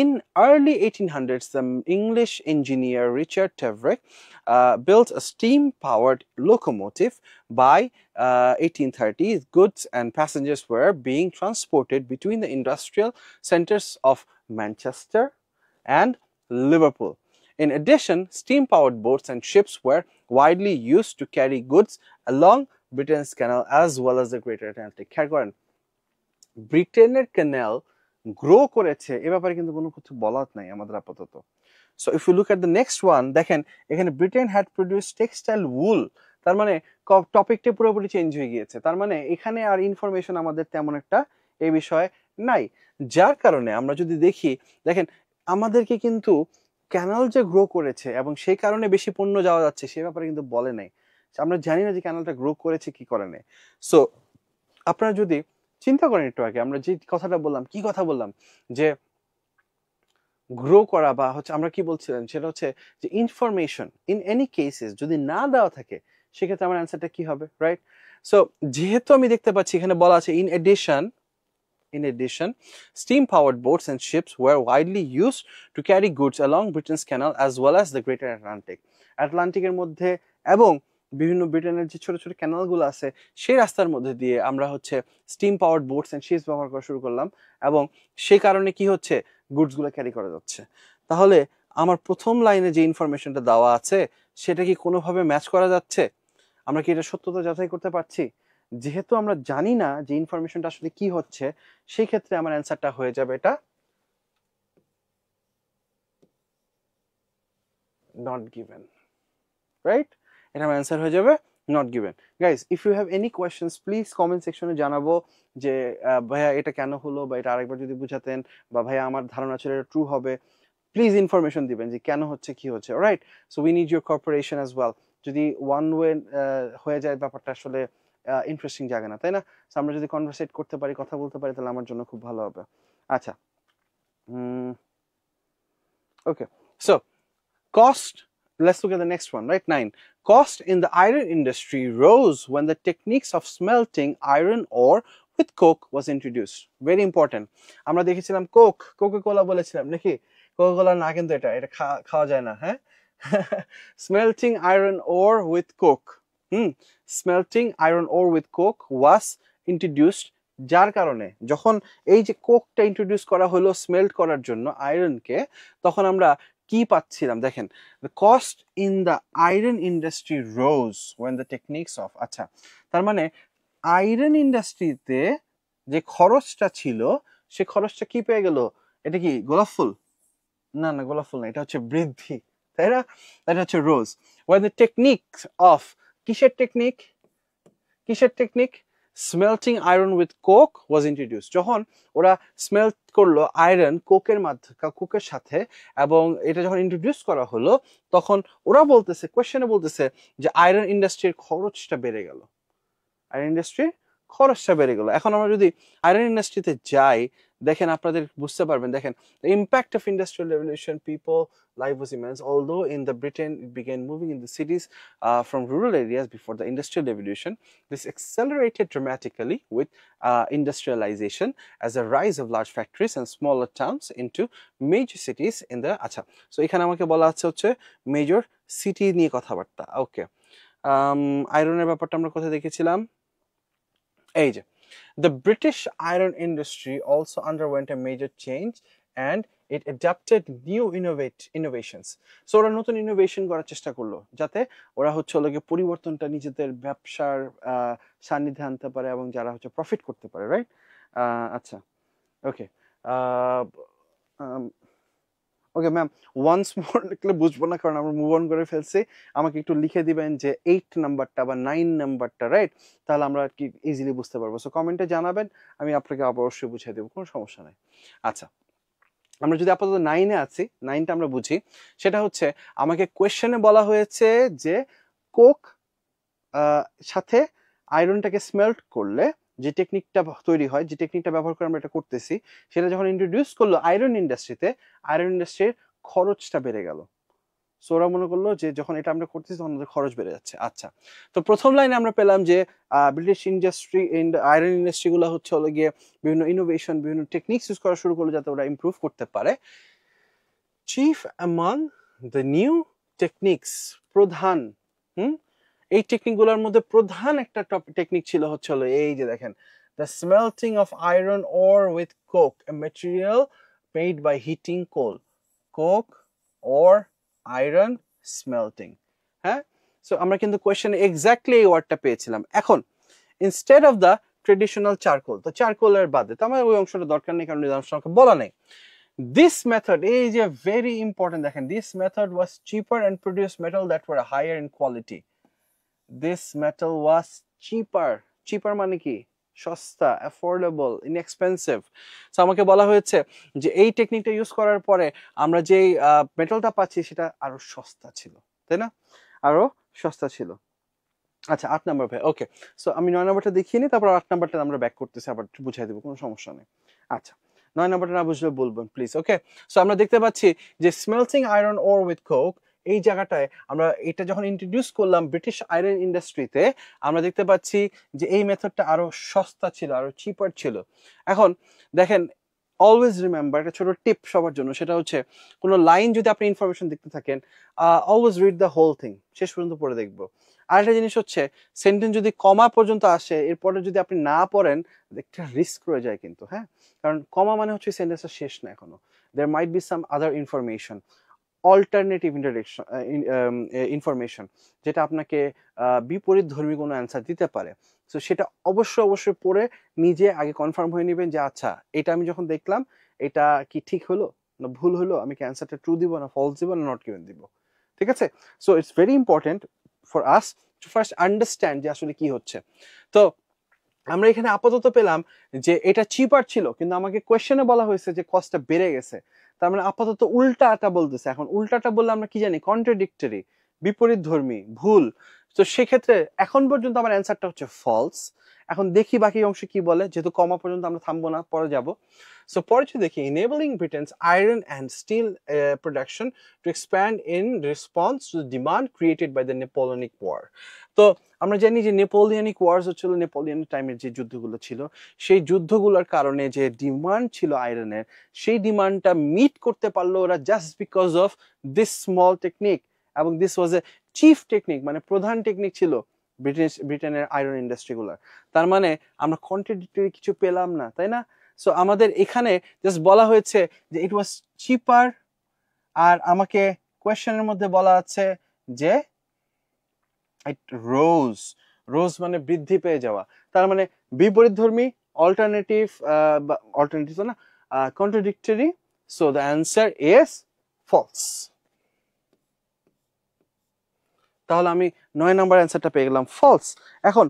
In early 1800s, the English engineer Richard Trevithick built a steam-powered locomotive. By 1830, goods and passengers were being transported between the industrial centers of Manchester and Liverpool. In addition, steam-powered boats and ships were widely used to carry goods along Britain's Canal as well as the Greater Atlantic. খেয়াল করেন, ব্রিটেনের ক্যানেল গ্রো করেছে এ ব্যাপারে কিন্তু কোনো কিছু বলার নাই আমাদের আপাতত। So if you look at the next one, দেখেন এখানে Britain had produce textile wool, তার মানে টপিকটা পুরোপুরি চেঞ্জ হয়ে গিয়েছে। তার মানে এখানে আর ইনফরমেশন আমাদের তেমন একটা এই বিষয়ে নাই, যার কারণে আমরা যদি দেখি, দেখেন আমাদেরকে কিন্তু ক্যানাল যে গ্রো করেছে এবং সেই কারণে বেশি পণ্য যাওয়া যাচ্ছে সে ব্যাপারে কিন্তু বলে নাই। আমরা জানি না যে ক্যানালটা গ্রো করেছে কি করে নাই। সো আপনারা যদি চিন্তা করেন একটু আগে আমরা যে কথাটা বললাম, কি কথা বললাম, যে গ্রো করা বা হচ্ছে আমরা কি বলছিলাম, সেটা হচ্ছে যে ইনফরমেশন ইন এনি কেসেস যদি না দেওয়া থাকে সেক্ষেত্রে আমার অ্যান্সারটা কি হবে, রাইট? সো যেহেতু আমি দেখতে পাচ্ছি এখানে বলা আছে in addition, steam-powered boats and ships were widely used to carry goods along Britain's Canal as well as the Greater Atlantic. আটলান্টিকের মধ্যে এবং বিভিন্ন ব্রিটেনের যে ছোট ছোট ক্যানালগুলো আছে সেই রাস্তার মধ্যে দিয়ে আমরা হচ্ছে steam powered boats and ships ব্যবহার করা শুরু করলাম, এবং সেই কারণে কি হচ্ছে, গুডসগুলো ক্যারি করা যাচ্ছে। তাহলে আমার প্রথম লাইনে যে ইনফরমেশনটা দেওয়া আছে সেটা কি কোনোভাবে ম্যাচ করা যাচ্ছে? আমরা কি এটা সত্যতা যাচাই করতে পারছি? যেহেতু আমরা জানি না যে ইনফরমেশনটা আসলে কি হচ্ছে, সেই ক্ষেত্রে আমার অ্যান্সারটা হয়ে যাবে এটা not given, right? এটা আমার অ্যান্সার হয়ে যাবে not given. Guys, if you have any questions, please comment section এ জানাবো যে ভাইয়া এটা কেন হলো, বা এটা আরেকবার যদি বুঝাতেন, বা ভাইয়া আমার ধারণা ছিল এটা ট্রু হবে, প্লিজ ইনফরমেশন দিবেন যে কেন হচ্ছে কি হচ্ছে, right? So we need your corporation as well. যদি ওয়ান ওয়ে হয়ে যায় ব্যাপারটা আসলে ইন্টারেস্টিং জায়গা না, তাই না? সো আমরা যদি কনভারসেট করতে পারি, কথা বলতে পারি, তাহলে আমার জন্য খুব ভালো হবে। আচ্ছা, ওকে, so cost, let's look at the next one, right? 9. Cost in the iron industry rose when the techniques of smelting iron ore with coke was introduced. Very important. আমরা দেখেছিলাম কোকা-কোলা বলেছিলাম নাকি? কোকা-কোলা না, কিন্তু এটা খাওয়া যায় না, হ্যাঁ? Smelting iron ore with coke. Smelting iron ore with coke was introduced, যার কারণে যখন এই যে কোকটা ইন্ট্রোডিউস করা হলো স্মেল্ট করার জন্য আয়রনকে, তখন আমরা কি পাচ্ছিলাম দেখেন, the cost in the iron industry rose when the techniques of, আচ্ছা, তার মানে আয়রন ইন্ডাস্ট্রিতে যে খরচটা ছিল, সে খরচটা কি পেয়ে গেল? এটা কি গোলাপ ফুল? না না, গোলাপ ফুল না, এটা হচ্ছে বৃদ্ধি, তাই না? এটা হচ্ছে রোজ। when the techniques of, কিসের technique? Smelting iron with Coke was introduced. যখন ওরা স্মেল্ট করলো আয়রন কোকের সাথে, এবং এটা যখন ইন্ট্রোডিউস করা হলো, তখন ওরা বলতেছে, কোয়েশ্চেনে বলতেছে যে আয়রন ইন্ডাস্ট্রির খরচটা বেড়ে গেল, এখন আমরা যদি আয়রন ইন্ডাস্ট্রিতে যাই, দেখেন আপনাদের বুঝতে পারবেন, দেখেন the impact of industrial revolution, people life was immense, although in the Britain it began moving in the cities from rural areas before the industrial revolution. This accelerated dramatically with industrialization as a rise of large factories and smaller towns into major cities in the, আচ্ছা, সো এখানে আমাকে বলা হচ্ছে মেজর সিটি নিয়ে কথাবার্তা। ওকে, আয়রনের ব্যাপারটা আমরা কোথায় দেখেছিলাম? এই যে, the British iron industry also underwent a major change and it adapted new innovations. So ওরা নতুন ইনোভেশন করার চেষ্টা করলো, যাতে ওরা হচ্ছে ওকে পরিবর্তনটা নিজেদের ব্যবসার সান্নিধ্যে আনতে পারে এবং যারা হচ্ছে প্রফিট করতে পারে, রাইট? আচ্ছা, ওকে, ওকে ম্যাম, ওয়ান্স মোর লিখলে বুঝবো না, কারণ আমরা মুভ অন করে ফেলছি। আমাকে একটু লিখে দিবেন যে 8 নাম্বারটা বা 9 নাম্বারটা, রাইট? তাহলে আমরা কি ইজিলি বুঝতে পারবো। সো কমেন্টে জানাবেন, আমি আপনাকে অবশ্যই বুঝিয়ে দেবো, কোনো সমস্যা নেই। আচ্ছা, আমরা যদি আপাতত 9-এ আছি, 9টা আমরা বুঝি। সেটা হচ্ছে, আমাকে কোয়েশ্চেনে বলা হয়েছে যে কোক সাথে আয়রনটাকে স্মেল্ট করলে যে টেকনিকটা তৈরি হয়, যে টেকনিকটা ব্যবহার করে আমরা এটা করতেছি, সেটা যখন ইন্ট্রোডিউস করলো আয়রন ইন্ডাস্ট্রিতে, আয়রন ইন্ডাস্ট্রির খরচটা বেড়ে গেল। সো ওরা মনে করলো যে যখন এটা আমরা করতেছি, তখন আমাদের খরচ বেড়ে যাচ্ছে। আচ্ছা, তো প্রথম লাইনে আমরা পেলাম যে ব্রিটিশ ইন্ডাস্ট্রি, আয়রন ইন্ডাস্ট্রি গুলো হচ্ছে হলো গিয়ে বিভিন্ন ইনোভেশন, বিভিন্ন টেকনিক্স ইউজ করা শুরু করলো যাতে ওরা ইমপ্রুভ করতে পারে। Chief among the new techniques, প্রধান, এই টেকনিকগুলোর মধ্যে প্রধান একটা টেকনিক ছিল হচ্ছে হলো এই যে দেখেন, the smelting of iron ore with coke, a material made by heating coal. coke or iron smelting, হ্যাঁ? সো আমরা কিন্তু কোয়েশ্চেনে এক্স্যাক্টলি এই ওয়ার্ডটা পেয়েছিলাম। এখন instead of the traditional charcoal, তো চারকোলের বাদে, তো আমার ওই অংশটা দরকার নেই, কারণ আমাকে বলা নেই। This method is a very important, দেখেন, this method was cheaper and produced metal that were higher in quality. This metal was cheaper মানে কি? সস্তা, অ্যাফোর্ডেবল, ইনএক্সপেন্সিভ। সো আমাকে বলা হয়েছে যে এই টেকনিকটা ইউজ করার পরে আমরা যেই মেটালটা পাচ্ছি সেটা আরো সস্তা ছিল, তাই না? আরো সস্তা ছিল। আচ্ছা, 8 নাম্বার ভাই। ওকে, সো আমি 9 নাম্বারটা দেখিয়ে নিই, তারপর 8 নাম্বারটা আমরা ব্যাক করতেছি, আবার বুঝাই দেবো, কোনো সমস্যা নেই। আচ্ছা, 9 নাম্বারটা না বুঝলে বলবেন প্লিজ। ওকে, সো আমরা দেখতে পাচ্ছি যে স্মেলটিং আয়রন ওর উইথ কোক, এই জায়গাটায় আমরা এটা যখন ইন্ট্রোডিউস করলাম ব্রিটিশ আয়রন ইন্ডাস্ট্রিতে, আমরা দেখতে পাচ্ছি যে এই মেথডটা আরো সস্তা ছিল, আরো চিপার ছিল। এখন দেখেন, অলওয়েজ রিমেম্বার, একটা ছোট টিপ সবার জন্য, সেটা হচ্ছে কোনো লাইন যদি আপনি ইনফরমেশন দেখতে থাকেন, always read the whole thing, শেষ পর্যন্ত পড়ে দেখবো। আরেকটা জিনিস হচ্ছে, সেন্টেন্স যদি কমা পর্যন্ত আসে, এরপরে যদি আপনি না পড়েন, একটা রিস্ক রয়ে যায় কিন্তু, হ্যাঁ? কারণ কমা মানে হচ্ছে সেন্টেন্সটা শেষ না এখনো, there might be some other information, alternative information, যেটা আপনাকে বিপরীত ধর্মী কোনো অ্যান্সার দিতে পারে। সো সেটা অবশ্যই পড়ে নিজে আগে কনফার্ম হয়ে নেবেন যে আচ্ছা, এটা আমি যখন দেখলাম, এটা কি ঠিক হলো না ভুল হলো, আমি কি অ্যান্সারটা ট্রু দিব না ফলস দিব না নট গিভেন দিব। ঠিক আছে? So it's very important for us to first understand যে আসলে কি হচ্ছে। তো আমরা এখানে আপাতত পেলাম যে এটা চিপার ছিল, কিন্তু আমাকে কোয়েশ্চেনে বলা হয়েছে যে কস্টটা বেড়ে গেছে। তার মানে আপাতত উল্টাটা বলতেছে। এখন উল্টাটা বললে আমরা কি জানি? কন্ট্রাডিক্টরি, বিপরীতধর্মী, ভুল। তো সেক্ষেত্রে এখন পর্যন্ত আমার অ্যান্সারটা হচ্ছে ফলস। এখন দেখি বাকি অংশ কি বলে, যেহেতু কমা পর্যন্ত আমরা থামবো না, পরে যাব। সো পরে যদি দেখি, enabling Britain's iron and steel production to expand in response to the demand created by the Napoleonic War. তো আমরা জানি যে নেপোলিয়নিক ওয়ার্স হচ্ছিল নেপোলিয়ন টাইমের যে যুদ্ধগুলো ছিল, সেই যুদ্ধগুলোর কারণে যে ডিমান্ড ছিল আয়রনের, সেই ডিমান্ডটা মিট করতে পারলো ওরা just because of this small technique. এবং this was a chief technique, মানে প্রধান টেকনিক ছিল ব্রিটেনের আয়রন ইন্ডাস্ট্রিগুলোর। তার মানে আমরা কন্ট্রাডিক্টরি কিছু পেলাম না, তাই না? সো আমাদের এখানে জাস্ট বলা হয়েছে যে ইট ওয়াজ চিপার, আর আমাকে কোয়েশ্চেনের মধ্যে বলা আছে যে ইট রোজ, রোজ মানে বৃদ্ধি পেয়ে যাওয়া। তার মানে বিপরীতধর্মী, অল্টারনেটিভ, অল্টারনেটিভ না, contradictory. So the answer is false. তাহলে আমি 9 নাম্বার অ্যান্সারটা পেয়ে গেলাম, ফলস। এখন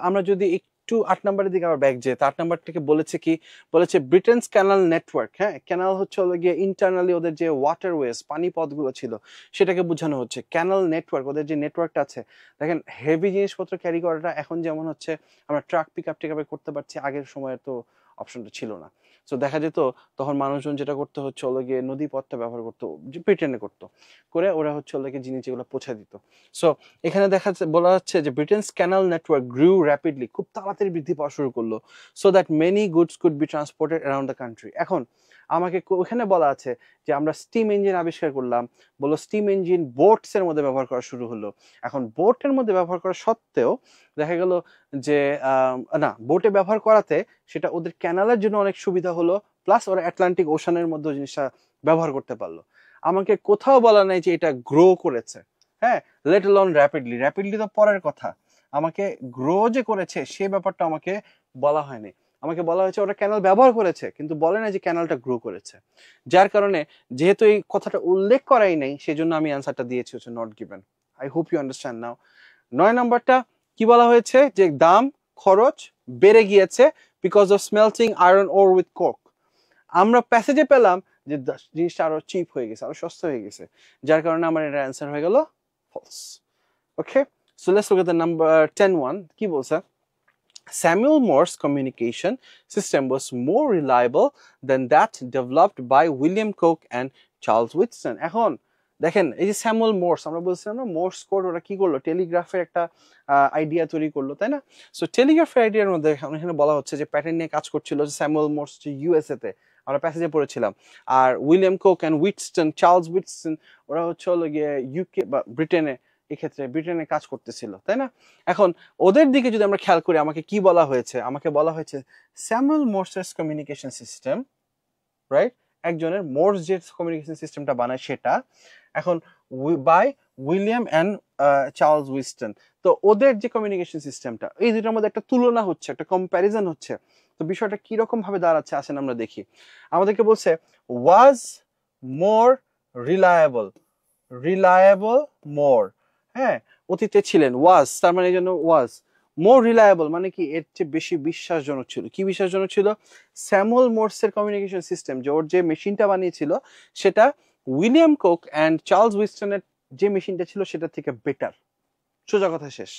আমরা যদি একটু 8 নাম্বারের দিকে আবার ব্যাক যাই, 8 নাম্বার থেকে বলেছে কি? বলেছে ব্রিটেনস ক্যানাল নেটওয়ার্ক। হ্যাঁ, ক্যানাল হচ্ছে হলো গিয়ে ইন্টারনালি ওদের যে ওয়াটারওয়েজ, পানি পথগুলো ছিল, সেটাকে বোঝানো হচ্ছে। ক্যানাল নেটওয়ার্ক, ওদের যে নেটওয়ার্কটা আছে। দেখেন, হেভি জিনিসপত্র ক্যারি করাটা এখন যেমন হচ্ছে আমরা ট্রাক পিক আপ টেক আপে করতে পারছি, আগের সময় তো অপশনটা ছিল না। সো দেখা যেত তখন মানুষজন যেটা করতে হচ্ছে হলো গিয়ে নদী পথটা ব্যবহার করতো, যে ব্রিটেনে করতো, করে ওরা হচ্ছে হলো গিয়ে জিনিস যেগুলো পৌঁছে দিত। সো এখানে বলা যাচ্ছে যে Britain's canal network grew rapidly, খুব তাড়াতাড়ি বৃদ্ধি পাওয়া শুরু করলো, so that many goods could be transported around the country. এখন আমাকে ওখানে বলা আছে যে আমরা স্টিম ইঞ্জিন আবিষ্কার করলাম, বলো স্টিম ইঞ্জিন বোটস এর মধ্যে ব্যবহার করা শুরু হলো। এখন বোটের মধ্যে ব্যবহার করা সত্ত্বেও দেখা গেল যে না, বোটে ব্যবহার করাতে সেটা ওদের ক্যানালের জন্য অনেক সুবিধা হলো, প্লাস ওরা আটলান্টিক ওশানের মধ্যে জিনিসটা ব্যবহার করতে পারলো। আমাকে কোথাও বলা নাই যে এটা গ্রো করেছে, হ্যাঁ, লেট অ্যালোন র্যাপিডলি। র্যাপিডলি তো পরের কথা, আমাকে গ্রো যে করেছে সে ব্যাপারটা আমাকে বলা হয়নি। আমাকে বলা হয়েছে ওরা ক্যানাল ব্যবহার করেছে, কিন্তু বলে না যে ক্যানালটা গ্রো করেছে। যার কারণে যেহেতু এই কথাটা উল্লেখ করাই নাই, সেজন্য আমি অ্যান্সারটা দিয়েছি হচ্ছে not given. I hope you understand now. 9 নাম্বারটা কি বলা হয়েছে? যে দাম, খরচ বেড়ে গিয়েছে because of smelting iron ore with coke. আমরা প্যাসেজে পেলাম যে জিনিসটা আরো চিপ হয়ে গেছে, আরো সস্তা হয়ে গেছে, যার কারণে আমার এটা অ্যান্সার হয়ে গেল false. Okay, so let's look at the number 10 one. কি বলছে? Samuel Morse communication system was more reliable than that developed by William Cook and Charles Whitson. এখন দেখেন, এই যে স্যামুয়েল মোর্স, আমরা বলছিলাম না মোর্স কোড ওরা কি করলো? টেলিগ্রাফের একটা আইডিয়া তৈরি করলো, তাই না? সো টেলিগ্রাফের আইডিয়ার মধ্যে এখানে বলা হচ্ছে যে প্যাটার্ন নিয়ে কাজ করছিল স্যামুয়েল মোর্স ইউএসএ তে, আমরা প্যাসেজে পড়েছিলাম। আর উইলিয়াম কোক অ্যান্ড উইটস্টন, চার্লস উইটস্টন, ওরা হচ্ছে হলো গিয়ে ইউকে বা ব্রিটেনে, এক্ষেত্রে ব্রিটেনে কাজ করতেছিল, তাই না? এখন ওদের দিকে যদি আমরা খেয়াল করি, আমাকে কি বলা হয়েছে? আমাকে বলা হয়েছে স্যামুয়েল মোর্সের কমিউনিকেশন সিস্টেম, রাইট? একজনের মোর্স যে কমিউনিকেশন সিস্টেমটা বানায় সেটা, এখন by William and Charles Wheatstone. তো ওদের যে কমিউনিকেশন সিস্টেমটা, এই দুটোর মধ্যে একটা তুলনা হচ্ছে, একটা কম্প্যারিজন হচ্ছে। তো বিষয়টা কিরকম ভাবে দাঁড়াচ্ছে আসেন আমরা দেখি। আমাদেরকে বলছে ওয়াজ মোর রিলায়েবল, রিলায়েবল মোর, হ্যাঁ, অতীতে ছিলেন, ওয়াজ তার মানে এই জন্য ওয়াজ। মোর রিলায়েবল মানে কি? এর চেয়ে বেশি বিশ্বাসজনক ছিল। কি বিশ্বাসজনক ছিল? স্যামুয়েল মোর্সের কমিউনিকেশন সিস্টেম, যে ওর যে মেশিনটা বানিয়েছিল সেটা উইলিয়াম কোক অ্যান্ড চার্লস উইস্টনের যে মেশিনটা ছিল সেটা থেকে বেটার। সোজা কথা শেষ।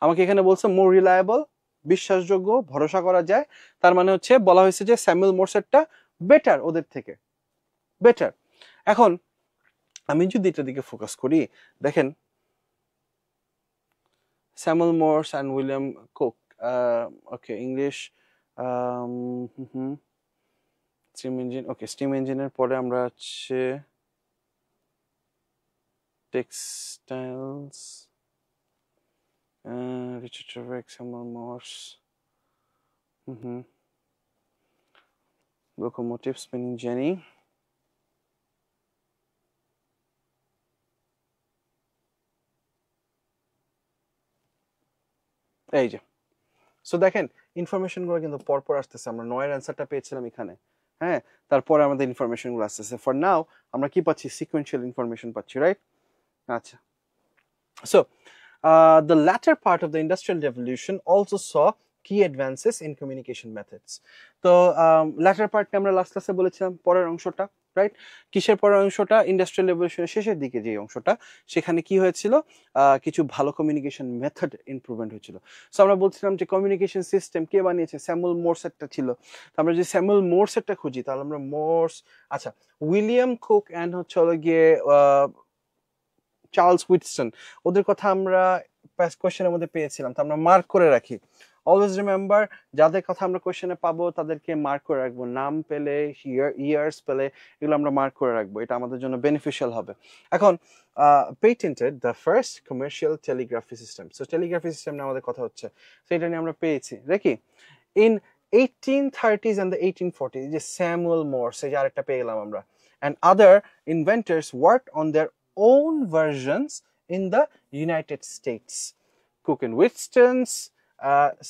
আমাকে এখানে বলছে মোর রিলায়েবল, বিশ্বাসযোগ্য, ভরসা করা যায়। তার মানে হচ্ছে বলা হয়েছে যে স্যামুয়েল মোর্সেরটা বেটার, ওদের থেকে বেটার। এখন আমি যদি এটার দিকে ফোকাস করি, দেখেন Samuel Morse and William Cook. Okay, English. Steam engine. Okay, steam engine এর পরে আমরা হচ্ছে textiles. Richard Trevor, Samuel Morse. Locomotive, spinning jenny. এই যে, সো দেখেন ইনফরমেশন গুলো কিন্তু পরপর আসতেছে। আমরা 9 এর অ্যান্সারটা পেয়েছিলাম এখানে, হ্যাঁ, তারপরে আমাদের ইনফরমেশন গুলো আসতেছে। ফর নাও আমরা কি পাচ্ছি? সিকোয়েন্সিয়াল ইনফরমেশন পাচ্ছি, রাইট? আচ্ছা, so the latter part of the Industrial Revolution also saw key advances in communication methods. তো latter part আমরা লাস্ট ক্লাসে বলেছিলাম, পরের অংশটা, রাইট? কিসের পরের অংশটা? ইন্ডাস্ট্রিয়াল রেভলিউশনের শেষের দিকে যে অংশটা, সেখানে কি হয়েছিল? কিছু ভালো কমিউনিকেশন মেথড ইমপ্রুভমেন্ট হয়েছিল। সো আমরা বলছিলাম যে কমিউনিকেশন সিস্টেম কে বানিয়েছে? স্যামুয়েল মোরসেটটা ছিল। তো আমরা যদি স্যামুয়েল মোরসেটটা খুঁজি, তাহলে আমরা আচ্ছা, উইলিয়াম কুক অ্যান্ড হচ্ছে হলো গিয়ে চার্লস উইটস্টন, ওদের কথা আমরা পাস কোশ্চেনের মধ্যে পেয়েছিলাম, তো আমরা মার্ক করে রাখি। অলওয়েজ রিমেম্বার, যাদের কথা আমরা কোশ্চেনে পাবো তাদেরকে মার্ক করে রাখবো। নাম পেলে, ইয়ার্স পেলে, এগুলো আমরা মার্ক করে রাখবো, এটা আমাদের জন্য বেনিফিশিয়াল হবে। এখন patented the first commercial টেলিগ্রাফি system. So টেলিগ্রাফি system নিয়ে আমাদের কথা হচ্ছে, তো এটা নিয়ে আমরা পেয়েছি দেখি। In 1830s and the 1840s, যে স্যামুয়েল মোরস, এই যে আরেকটা পেয়ে গেলাম আমরা, and other inventors worked on their own versions in the United States. Cook and Wheaton's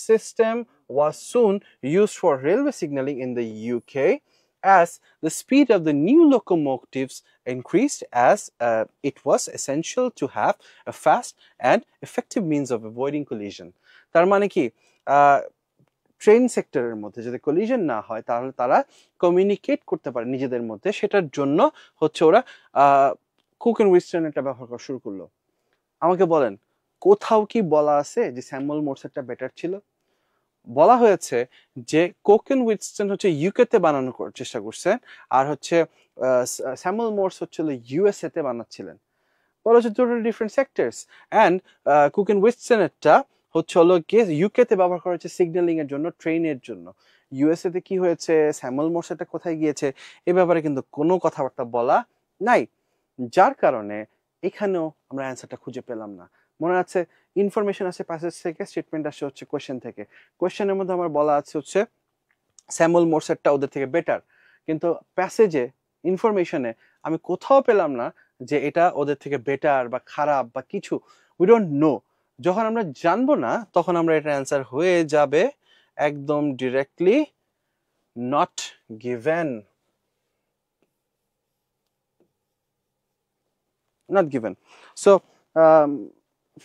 system was soon used for railway signaling in the UK as the speed of the new locomotives increased, as it was essential to have a fast and effective means of avoiding collision. তার মানে কি, ট্রেন সেক্টরের মধ্যে যদি কলিশন না হয় তাহলে তারা কমিউনিকেট করতে পারে নিজেদের মধ্যে, সেটার জন্য হচ্ছে ওরা কুক এন্ড উইনস্টন এটা ব্যবহার করা শুরু করলো। আমাকে বলেন, কোথাও কি বলা আছে যে স্যামুয়েল মোরসেটটা বেটার ছিল? বলা হয়েছে যে কুক এন্ড উইনস্টন হচ্ছে ইউকেতে বানানোর চেষ্টা করছেন, আর হচ্ছে স্যামুয়েল মোরস হচ্ছে ইউএসএ তে বানাচ্ছিলেন। বলা হচ্ছে দুটো different sectors, and Cook and উইনস্টনেরটা হচ্ছে হলো গিয়ে ইউকেতে ব্যবহার করা হচ্ছে সিগন্যালিং এর জন্য, ট্রেনের জন্য। ইউএসএ তে কি হয়েছে, স্যামুয়েল মোরসেটটা কোথায় গিয়েছে, এ ব্যাপারে কিন্তু কোনো কথাবার্তা বলা নাই, যার কারণে এখানেও আমরা অ্যান্সারটা খুঁজে পেলাম না। মনে আছে, ইনফরমেশন আছে প্যাসেজ থেকে, স্টেটমেন্ট আসে হচ্ছে কোয়েশ্চেন থেকে। কোয়েশ্চেনের মধ্যে আমার বলা আছে হচ্ছে স্যামুয়েল মোরসেটটা ওদের থেকে বেটার, কিন্তু প্যাসেজে, ইনফরমেশনে আমি কোথাও পেলাম না যে এটা ওদের থেকে বেটার বা খারাপ বা কিছু। We don't know. যখন আমরা জানবো না, তখন আমরা এটা অ্যান্সার হয়ে যাবে একদম directly not given, not given. So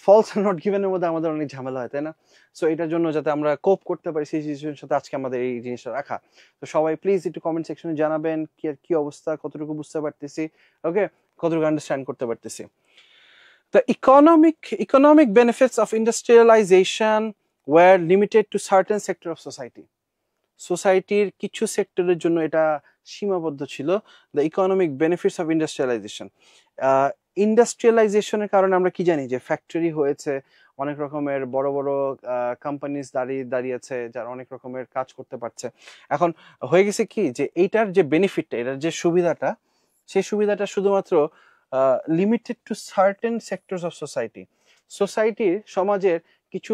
false আর নট গিভেনের মধ্যে আমাদের অনেক ঝামেলা হয়, তাই না? সো এটার জন্য যাতে আমরা কোপ করতে পারি সেই সিচুয়েশনের সাথে, আজকে আমাদের এই জিনিসটা রাখা। তো সবাই প্লিজ একটু কমেন্ট সেকশনে জানাবেন কি অবস্থা, কতটুকু বুঝতে পারতেছি, ওকে, কতটুকু আন্ডারস্ট্যান্ড করতে পারতেছি। The economic benefits of industrialization were limited to certain sector of society. সোসাইটির কিছু সেক্টরের জন্য এটা সীমাবদ্ধ ছিল। The economic benefits of industrialisation, ইন্ডাস্ট্রিয়ালাইজেশনের কারণে আমরা কি জানি যে ফ্যাক্টরি হয়েছে, অনেক রকমের বড় বড় কোম্পানিজ দাঁড়িয়েছে যারা অনেক রকমের কাজ করতে পারছে। এখন হয়ে গেছে কি যে এইটার যে বেনিফিটটা, এটার যে সুবিধাটা, সেই সুবিধাটা শুধুমাত্র limited to certain sectors of society. সোসাইটির, সমাজের কিছু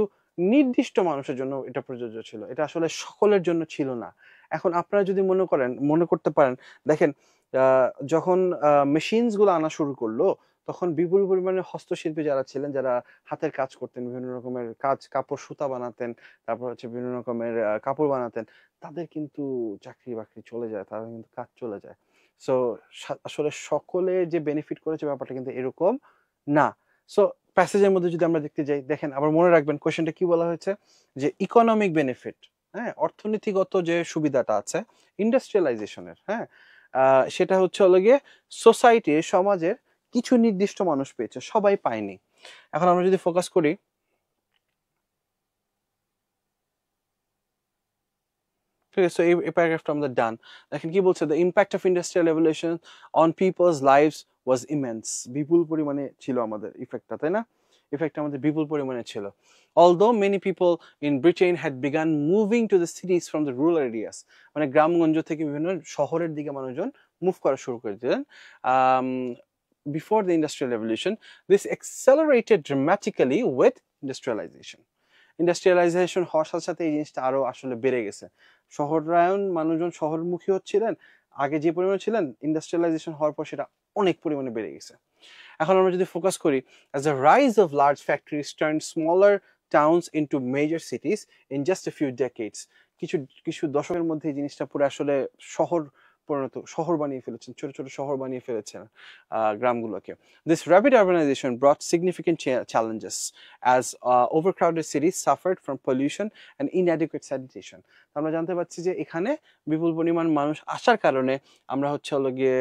নির্দিষ্ট মানুষের জন্য এটা প্রযোজ্য ছিল, এটা আসলে সকলের জন্য ছিল না। এখন আপনারা যদি মনে করতে পারেন, দেখেন যখন মেশিনস গুলো আনা শুরু করলো, তখন বিপুল পরিমাণে হস্তশিল্পী যারা ছিলেন, যারা হাতের কাজ করতেন, বিভিন্ন রকমের কাজ, কাপড় সুতা বানাতেন, তারপর হচ্ছে বিভিন্ন রকমের কাপড় বানাতেন, তাদের কিন্তু চাকরি বাকরি চলে যায়, তাদের কিন্তু কাজ চলে যায়। সো আসলে সকলে যে বেনিফিট করেছে ব্যাপারটা কিন্তু এরকম না। সো প্যাসেজের মধ্যে যদি আমরা দেখতে যাই, দেখেন আবার মনে রাখবেন কোশ্চেনটা কি বলা হয়েছে, যে ইকোনমিক বেনিফিট, হ্যাঁ, অর্থনীতিগত যে সুবিধাটা আছে ইন্ডাস্ট্রিয়ালাইজেশনের, হ্যাঁ, সেটা হচ্ছে হলো গিয়ে সোসাইটির, সমাজের কিছু নির্দিষ্ট মানুষ পেয়েছে, সবাই পায়নি। এখন আমরা যদি ফোকাস করি, ঠিক আছে, এই প্যারাগ্রাফটা আমাদের ডান। দেখেন কি বলছে, the impact of industrial revolution on people's lives was immense. বিপুল পরিমাণে ছিল আমাদের ইফেক্টটা, তাই না? ইফেক্ট আমাদের বিপুল পরিমাণে ছিল। Although many people in Britain had begun moving to the cities from the rural areas, মানে গ্রামগঞ্জ থেকে বিভিন্ন শহরের দিকে মানুষজন মুভ করা শুরু করে দিলেন। Before the industrial revolution, this accelerated dramatically with industrialization. Industrialisation হওয়ার সাথে সাথে এই জিনিসটা আরো আসলে বেড়ে গেছে। শহরায়ন, মানুষজন শহরমুখী হচ্ছিলেন, আগে যে পরিমাণে ছিলেন, ইন্ডাস্ট্রিয়ালাইজেশন হওয়ার পর সেটা অনেক পরিমাণে বেড়ে গেছে। এখন আমরা যদি ফোকাস করি, as the rise of large factories turned smaller towns into major cities in just a few decades, কিছু দশকের মধ্যে এই জিনিসটা পুরো আসলে শহর পরিণত শহর বানিয়ে ফেলেছেন, ছোট ছোট শহর বানিয়ে ফেলেছেন গ্রামগুলোকে। This rapid urbanization brought significant challenges as overcrowded cities suffered from pollution and inadequate sanitation. আমরা জানতে পারছি যে এখানে বিপুল পরিমাণ মানুষ আসার কারণে আমরা হচ্ছে হলো গিয়ে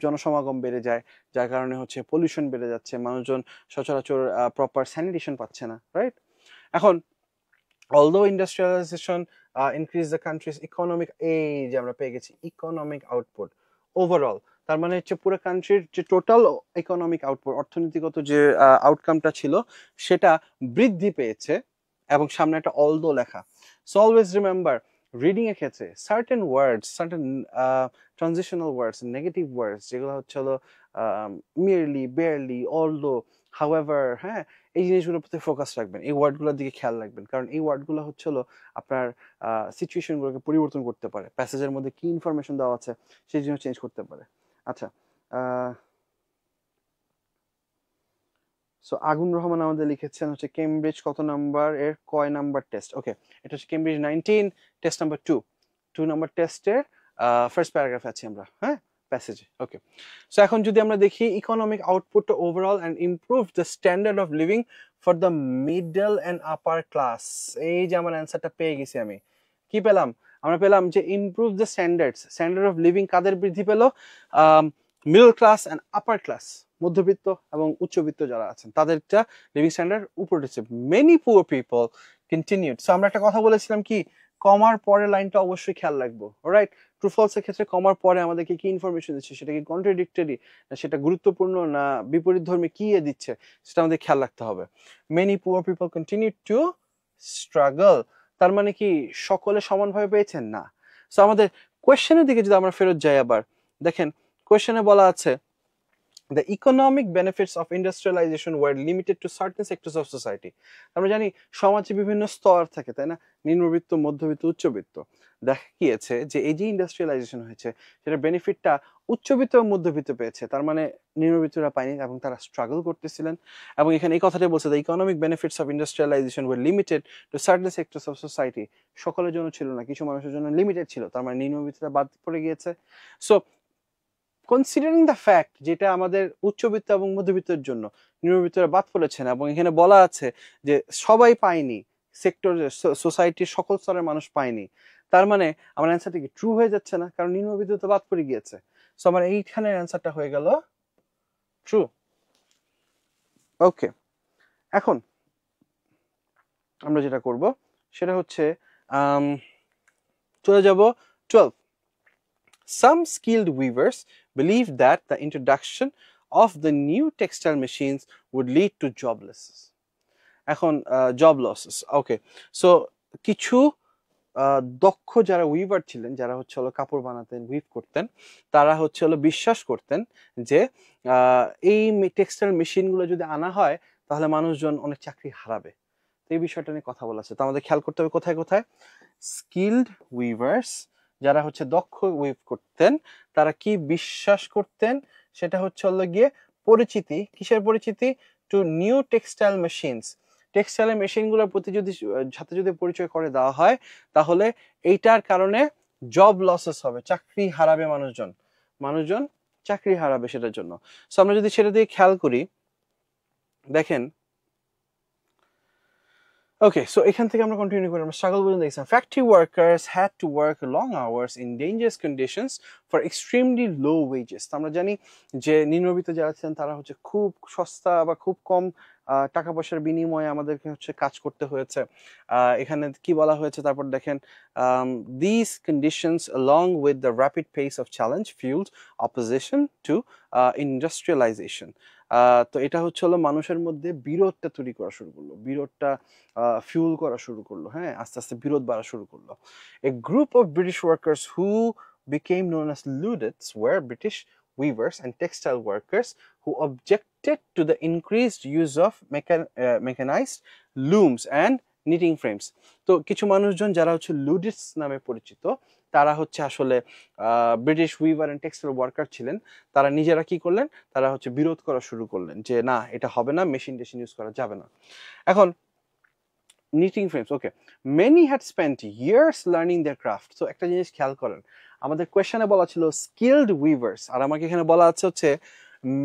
জনসমাগম বেড়ে যায়, যার কারণে হচ্ছে পলিউশন বেড়ে যাচ্ছে, মানুষজন সচরাচর প্রপার স্যানিটেশন পাচ্ছে না, রাইট? এখন although industrialization increased the country's economic age, আমরা পেয়ে গেছি ইকোনমিক আউটপুট ওভারঅল, তার মানে হচ্ছে পুরো কান্ট্রির যে টোটাল ইকোনমিক আউটপুট, অর্থনীতিগত যে আউটকামটা ছিল সেটা বৃদ্ধি পেয়েছে, এবং সামনে একটা অলদো লেখা। সো অলওয়েজ রিমেম্বার, রিডিং এর ক্ষেত্রে সার্টেন ওয়ার্ডস, সার্টেন ট্রানজিশনাল ওয়ার্ডস, নেগেটিভ ওয়ার্ডস যেগুলো হচ্ছে হলো মিয়ারলি, বেয়ারলি, অলদো, হাউএভার, হ্যাঁ, এই জিনিসগুলোর প্রতি ফোকাস রাখবেন, এই ওয়ার্ডগুলোর দিকে খেয়াল রাখবেন, কারণ এই ওয়ার্ডগুলো হচ্ছে হলো আপনার সিচুয়েশনগুলোকে পরিবর্তন করতে পারে, প্যাসেজের মধ্যে কি ইনফরমেশন দেওয়া আছে সেই জিনিস চেঞ্জ করতে পারে। আচ্ছা, সো আগুন রহমান আমাদের লিখেছেন হচ্ছে কেমব্রিজ কত নাম্বার এর কয় নাম্বার টেস্ট? ওকে, এটা হচ্ছে কেমব্রিজ 19 টেস্ট নাম্বার 2 নাম্বার টেস্টের ফার্স্ট প্যারাগ্রাফে আছি আমরা, হ্যাঁ, প্যাসেজে। ওকে, সো এখন যদি আমরা দেখি economic output overall and improve the standard of living for the middle and upper class, এই যে আমার অ্যান্সারটা পেয়ে গেছি আমি। কি পেলাম? আমরা পেলাম যে improve the standard of living কাদের বৃদ্ধি পেল? Middle class and upper class, মধ্যবিত্ত এবং উচ্চবিত্ত যারা আছেন তাদেরটা লিভিং স্ট্যান্ডার্ড উপরে উঠেছে। Many poor people continued. So আমরা একটা কথা বলেছিলাম কি, কমার পরে লাইনটা অবশ্যই খেয়াল রাখবো, রাইট? ট্রু ফলস এর ক্ষেত্রে কমার পরে আমাদেরকে কি ইনফরমেশন দিচ্ছে, সেটা কি কন্ট্রাডিক্টরি না সেটা গুরুত্বপূর্ণ না বিপরীতধর্মী কি দিচ্ছে, সেটা আমাদের খেয়াল রাখতে হবে। Many poor people continue to struggle, তার মানে কি সকলে সমানভাবে পেয়েছেন? না। সো আমাদের কোয়েশ্চেনের দিকে যদি আমরা ফেরত যাই, আবার দেখেন কোয়েশ্চেনে বলা আছে the economic benefits of industrialization were limited to certain sectors of society. আমরা জানি সমাজে বিভিন্ন স্তর থাকে, তাই না? নিম্নবিত্ত, মধ্যবিত্ত, উচ্চবিত্ত। দেখা গিয়েছে যে এই যে ইন্ডাস্ট্রিয়ালাইজেশন হয়েছে সেটা বেনিফিটটা উচ্চবিত্ত এবং মধ্যবিত্ত পেয়েছে, তার মানে নিম্নবিত্তরা পায়নি এবং তারা স্ট্রাগল করতেছিলেন। এবং এখানে এই কথাটাই বলছে, the economic benefits of industrialization were limited to certain sectors of society. সকলের জন্য ছিল না, কিছু মানুষের জন্য লিমিটেড ছিল, তার মানে নিম্নবিত্তরা বাদ পড়ে গিয়েছে। সো কনসিডারিং দ্য ফ্যাক্ট যেটা আমাদের উচ্চবিত্ত এবং মধ্যবিত্তের জন্য নিম্নবিত্তরা বাদ পড়েছেন, এবং এখানে বলা আছে যে সবাই পায়নি, সেক্টর সোসাইটির সকল স্তরের মানুষ পায়নি, তার মানে আমার অ্যান্সারটা কি ট্রু হয়ে যাচ্ছে না? কারণ নিম্নবিত্ত তো বাদ পড়ে গিয়েছে। সো আমার এইখানের অ্যান্সারটা হয়ে গেল ট্রু। ওকে, এখন আমরা যেটা করব সেটা হচ্ছে চলে যাব 12। Some skilled weavers believed that the introduction of the new textile machines would lead to job losses. এখন job losses, ওকে, সো কিছু দক্ষ যারা উইভার ছিলেন, যারা হচ্ছে হলো কাপড় বানাতেন, উইভ করতেন, তারা হচ্ছে হলো বিশ্বাস করতেন যে এই টেক্সটাইল মেশিনগুলো যদি আনা হয় তাহলে মানুষজন অনেক চাকরি হারাবে। তো এই বিষয়টা নিয়ে কথা বলা আছে, তো আমাদের খেয়াল করতে হবে কোথায় কোথায় স্কিলড উইভার্স, যারা হচ্ছে দক্ষ উইভ করতেন, তারা কি বিশ্বাস করতেন? সেটা হচ্ছে হলো গিয়ে পরিচিতি, কিসের পরিচিতি? টু নিউ টেক্সটাইল মেশিনস, টেক্সটাইলের মেশিনগুলোর প্রতি সাথে যদি পরিচয় করে দেওয়া হয় তাহলে এইটার কারণে জব লসেস হবে, চাকরি হারাবে মানুষজন চাকরি হারাবে সেটার জন্য। সো আমরা যদি সেটা দিয়ে খেয়াল করি, দেখেন, ওকে, সো এখান থেকে আমরা কন্টিনিউ করি, আমরা স্ট্রাগল বলে দেখছিলাম। Factory workers had to work long hours in dangerous conditions for extremely low wages. আমরা জানি যে নিম্নবিত্ত যারা ছিলেন তারা হচ্ছে খুব সস্তা বা খুব কম টাকা পয়সার বিনিময়ে আমাদেরকে হচ্ছে কাজ করতে হয়েছে। এখানে কি বলা হয়েছে, তারপর দেখেন, these conditions along with the rapid pace of challenge fueled opposition to industrialization. তো এটা হচ্ছে হলো মানুষের মধ্যে বিরোধটা তৈরি করা শুরু করলো, বিরোধটা ফিউল করা শুরু করলো, হ্যাঁ, আস্তে আস্তে বিরোধ বাড়া শুরু করলো। A group of British workers who became known as Luddites were British weavers and textile workers who objected to the increased use of mechanized looms and knitting frames. তো কিছু মানুষজন যারা হচ্ছে লুডিটস নামে পরিচিত, তারা হচ্ছে আসলে British weaver and textile worker ছিলেন। তারা নিজেরা কি করলেন, তারা হচ্ছে বিরোধ করা শুরু করলেন যে না, এটা হবে না, মেশিন ইউজ করা যাবে না। এখন knitting frames, okay, many had spent years learning their craft. So একটা জিনিস খেয়াল করেন, আমাদের কোয়েশ্চনে বলা ছিল স্কিলড উইভার্স, আর আমাকে এখানে বলা আছে হচ্ছে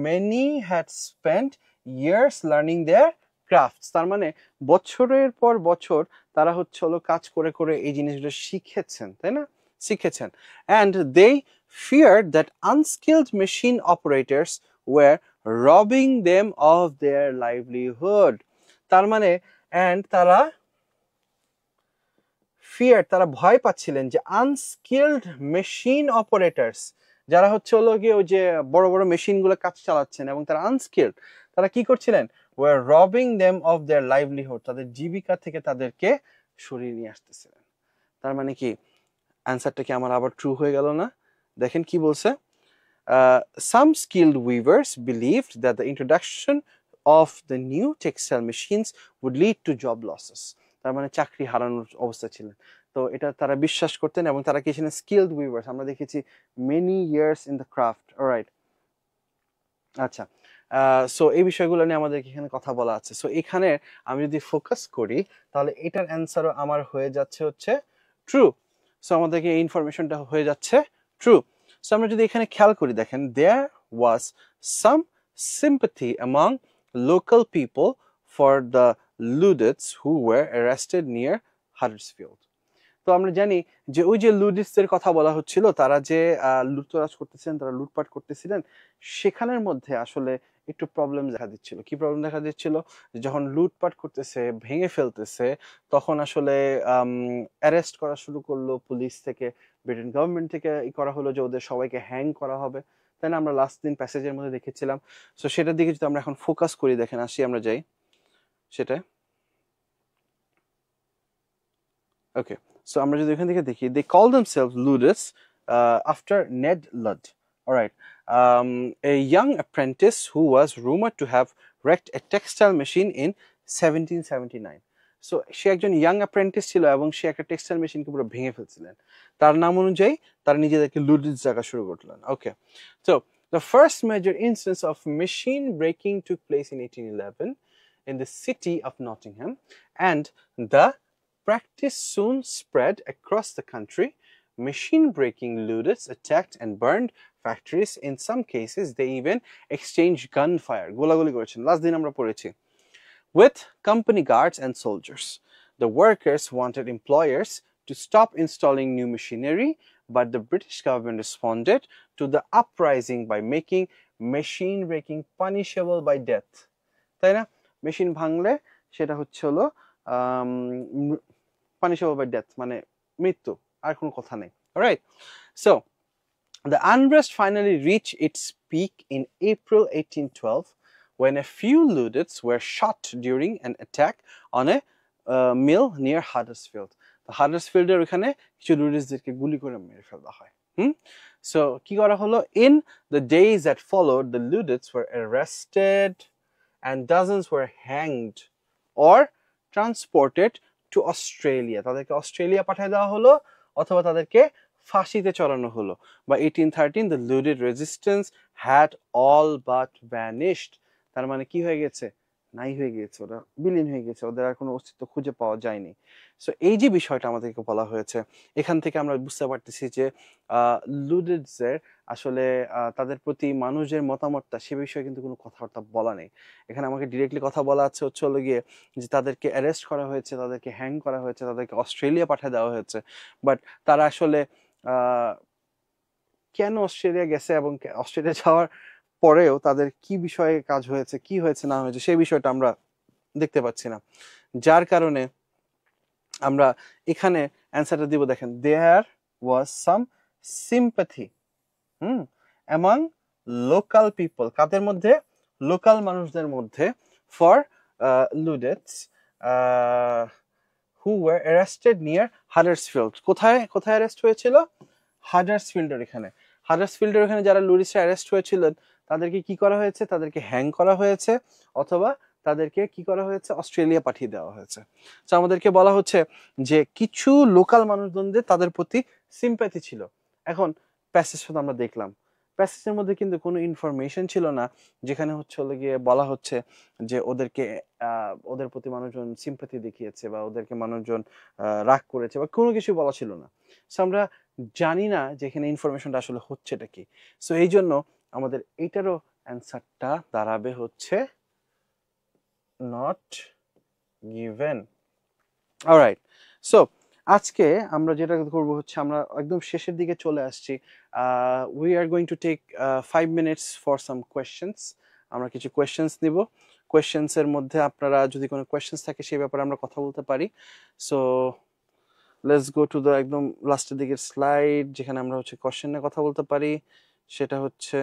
many had spent years learning their crafts. তার মানে বছরের পর বছর তারা হচ্ছে হলো কাজ করে করে এই জিনিসগুলো শিখেছেন, তাই না, শিখেছেন। And they feared that unskilled machine operators were robbing them of their livelihood. তার মানে and তারা ফিয়ার, তারা ভয় পাচ্ছিলেন যে আনস্কিলড মেশিন অপারেটরস, যারা হচ্ছে হলো গিয়ে ওই যে বড় বড় মেশিনগুলো কাজ চালাচ্ছেন এবং তারা আনস্কিলড, তারা কি করছিলেন, were robbing them of their livelihood, তাদের জীবিকা থেকে তাদেরকে সরিয়ে নিয়ে আসতেছিলেন। তার মানে কি অ্যান্সারটা কি আমার আবার ট্রু হয়ে গেল না? দেখেন কি বলছে, some skilled weavers believed that the introduction of the new textile machines would lead to job losses. তার মানে চাকরি হারানোর অবস্থা ছিলেন। তো এটা তারা বিশ্বাস করতেন এবং তারা কি ছিলেন স্কিলড উইভার্স। আমরা দেখেছি many years in the craft, alright. আচ্ছা, সো এই বিষয়গুলো নিয়ে আমাদের এখানে কথা বলা আছে। সো এখানে আমি যদি ফোকাস করি তাহলে এটার অ্যান্সারও আমার হয়ে যাচ্ছে হচ্ছে ট্রু। সো আমাদেরকে এই ইনফরমেশনটা হয়ে যাচ্ছে ট্রু। সো আমরা যদি এখানে খেয়াল করি, দেখেন there was some sympathy among local people for the Luddites who were arrested near Huddersfield. তো আমরা জানি যে ওই যে লুডিসদের কথা বলা হচ্ছিল, তারা যে লুটতরাজ করতেছিলেন, তারা লুটপাট করতেছিলেন, সেখানের মধ্যে আসলে একটু প্রবলেম দেখা দিচ্ছিল। কি প্রবলেম দেখা দিচ্ছিল, যখন লুটপাট করতেছে, ভেঙে ফেলতেছে, তখন আসলে অ্যারেস্ট করা শুরু করলো পুলিশ থেকে, ব্রিটেন গভর্নমেন্ট থেকে করা হলো যে ওদের সবাইকে হ্যাং করা হবে, তাই না, আমরা লাস্ট দিন প্যাসেজের মধ্যে দেখেছিলাম। সো সেটার দিকে যদি আমরা এখন ফোকাস করি, দেখেন আসি আমরা যাই সেটা। ওকে, সো আমরা যদি এখান থেকে দেখি, they call themselves Luddites after Ned Ludd. All right, a young apprentice who was rumored to have wrecked a textile machine in 1779. So সে একজন ইয়াং অ্যাপ্রেন্টিস ছিল এবং সে একটা টেক্সটাইল মেশিনকে পুরো ভেঙে ফেলছিলেন। তার নাম অনুযায়ী তারা নিজেদেরকে লুডিস ডাকা শুরু করলেন। ওকে, so the first major instance of machine breaking took place in 1811 in the city of Nottingham, and the practice soon spread across the country. Machine breaking Luddites attacked and burned factories. In some cases, they even exchanged gunfire. গোলাগুলি করেছেন, লাস্ট দিন আমরা পড়েছি। With company guards and soldiers, the workers wanted employers to stop installing new machinery, but the British government responded to the uprising by making machine breaking punishable by death. তাই না, মেশিন ভাঙলে সেটা হচ্ছে হলো punishable by death, মানে মৃত্যু, আর কোনো কথা নেই। Alright, so the unrest finally reached its peak in April 1812 when a few Luddites were shot during an attack on a mill near Huddersfield. হাডার্সফিল্ডের ওখানে কিছু লুডিসদেরকে গুলি করে মেরে ফেলা হয়। সো কি করা হলো, in the days that followed, the Luddites were arrested and dozens were hanged or transported to Australia. তাদেরকে অস্ট্রেলিয়া পাঠিয়ে দেওয়া হলো অথবা তাদেরকে ফাঁসিতে চড়ানো হলো। By 1813 the Luddite resistance had all but vanished. তার মানে কি হয়ে গেছে, নাই হয়ে গেছে, ওরা বিলীন হয়ে গেছে, ওদের আর কোনো অস্তিত্ব খুঁজে পাওয়া যায়নি। সো এই যে বিষয়টা আমাদেরকে বলা হয়েছে, এখান থেকে আমরা বুঝতে পারতেছি যে লুডিটসের আসলে তাদের প্রতি মানুষের মতামতটা সে বিষয়ে কিন্তু কোনো কথাবার্তা বলা নেই। এখানে আমাকে ডিরেক্টলি কথা বলা আছে হচ্ছে হলো গিয়ে যে তাদেরকে অ্যারেস্ট করা হয়েছে, তাদেরকে হ্যাং করা হয়েছে, তাদেরকে অস্ট্রেলিয়া পাঠিয়ে দেওয়া হয়েছে, বাট তারা আসলে কেন অস্ট্রেলিয়া গেছে এবং অস্ট্রেলিয়া যাওয়ার পরেও তাদের কি বিষয়ে কাজ হয়েছে, কি হয়েছে না হয়েছে, সেই বিষয়টা আমরা দেখতে পাচ্ছি না, যার কারণে আমরা এখানে অ্যান্সারটা দিব। দেখেন, there was some sympathy among local people, কাদের মধ্যে, লোকাল মানুষদের মধ্যে, for Luddites who were arrested near Huddersfield. কোথায় কোথায় অ্যারেস্ট হয়েছিল, হাডার্সফিল্ডের এখানে। হাডার্সফিল্ডের এখানে যারা লুডিসরা অ্যারেস্ট হয়েছিলেন তাদেরকে কি করা হয়েছে, তাদেরকে হ্যাং করা হয়েছে অথবা তাদেরকে কি করা হয়েছে, অস্ট্রেলিয়া পাঠিয়ে দেওয়া হয়েছে। তো আমাদেরকে বলা হচ্ছে যে কিছু লোকাল মানুষজনদের তাদের প্রতি সিম্প্যাথি ছিল। এখন প্যাসেজটা আমরা দেখলাম, প্যাসেজের মধ্যে কিন্তু কোনো ইনফরমেশন ছিল না যেখানে হচ্ছে হলো গিয়ে বলা হচ্ছে যে ওদেরকে ওদের প্রতি মানুষজন সিম্পাথি দেখিয়েছে বা ওদেরকে মানুষজন রাগ করেছে বা কোনো কিছু বলা ছিল না। সো আমরা জানি না যে এখানে ইনফরমেশনটা আসলে হচ্ছেটা কি। সো এই জন্য আমাদের এইটারও অ্যান্সারটা দাঁড়াবে হচ্ছে নট গিভেন। অলরাইট, সো আজকে আমরা যেটা করব হচ্ছে আমরা একদম শেষের দিকে চলে আসছি। We are going to take 5 minutes for some questions. আমরা কিছু কোয়েশ্চেন্স নিব। কোয়েশ্চেন্সের মধ্যে আপনারা যদি কোনো কোয়েশ্চেন্স থাকে সেই ব্যাপারে আমরা কথা বলতে পারি। So let's go to the একদম লাস্টের দিকের স্লাইড যেখানে আমরা হচ্ছে কোয়েশ্চেন নিয়ে কথা বলতে পারি। সেটা হচ্ছে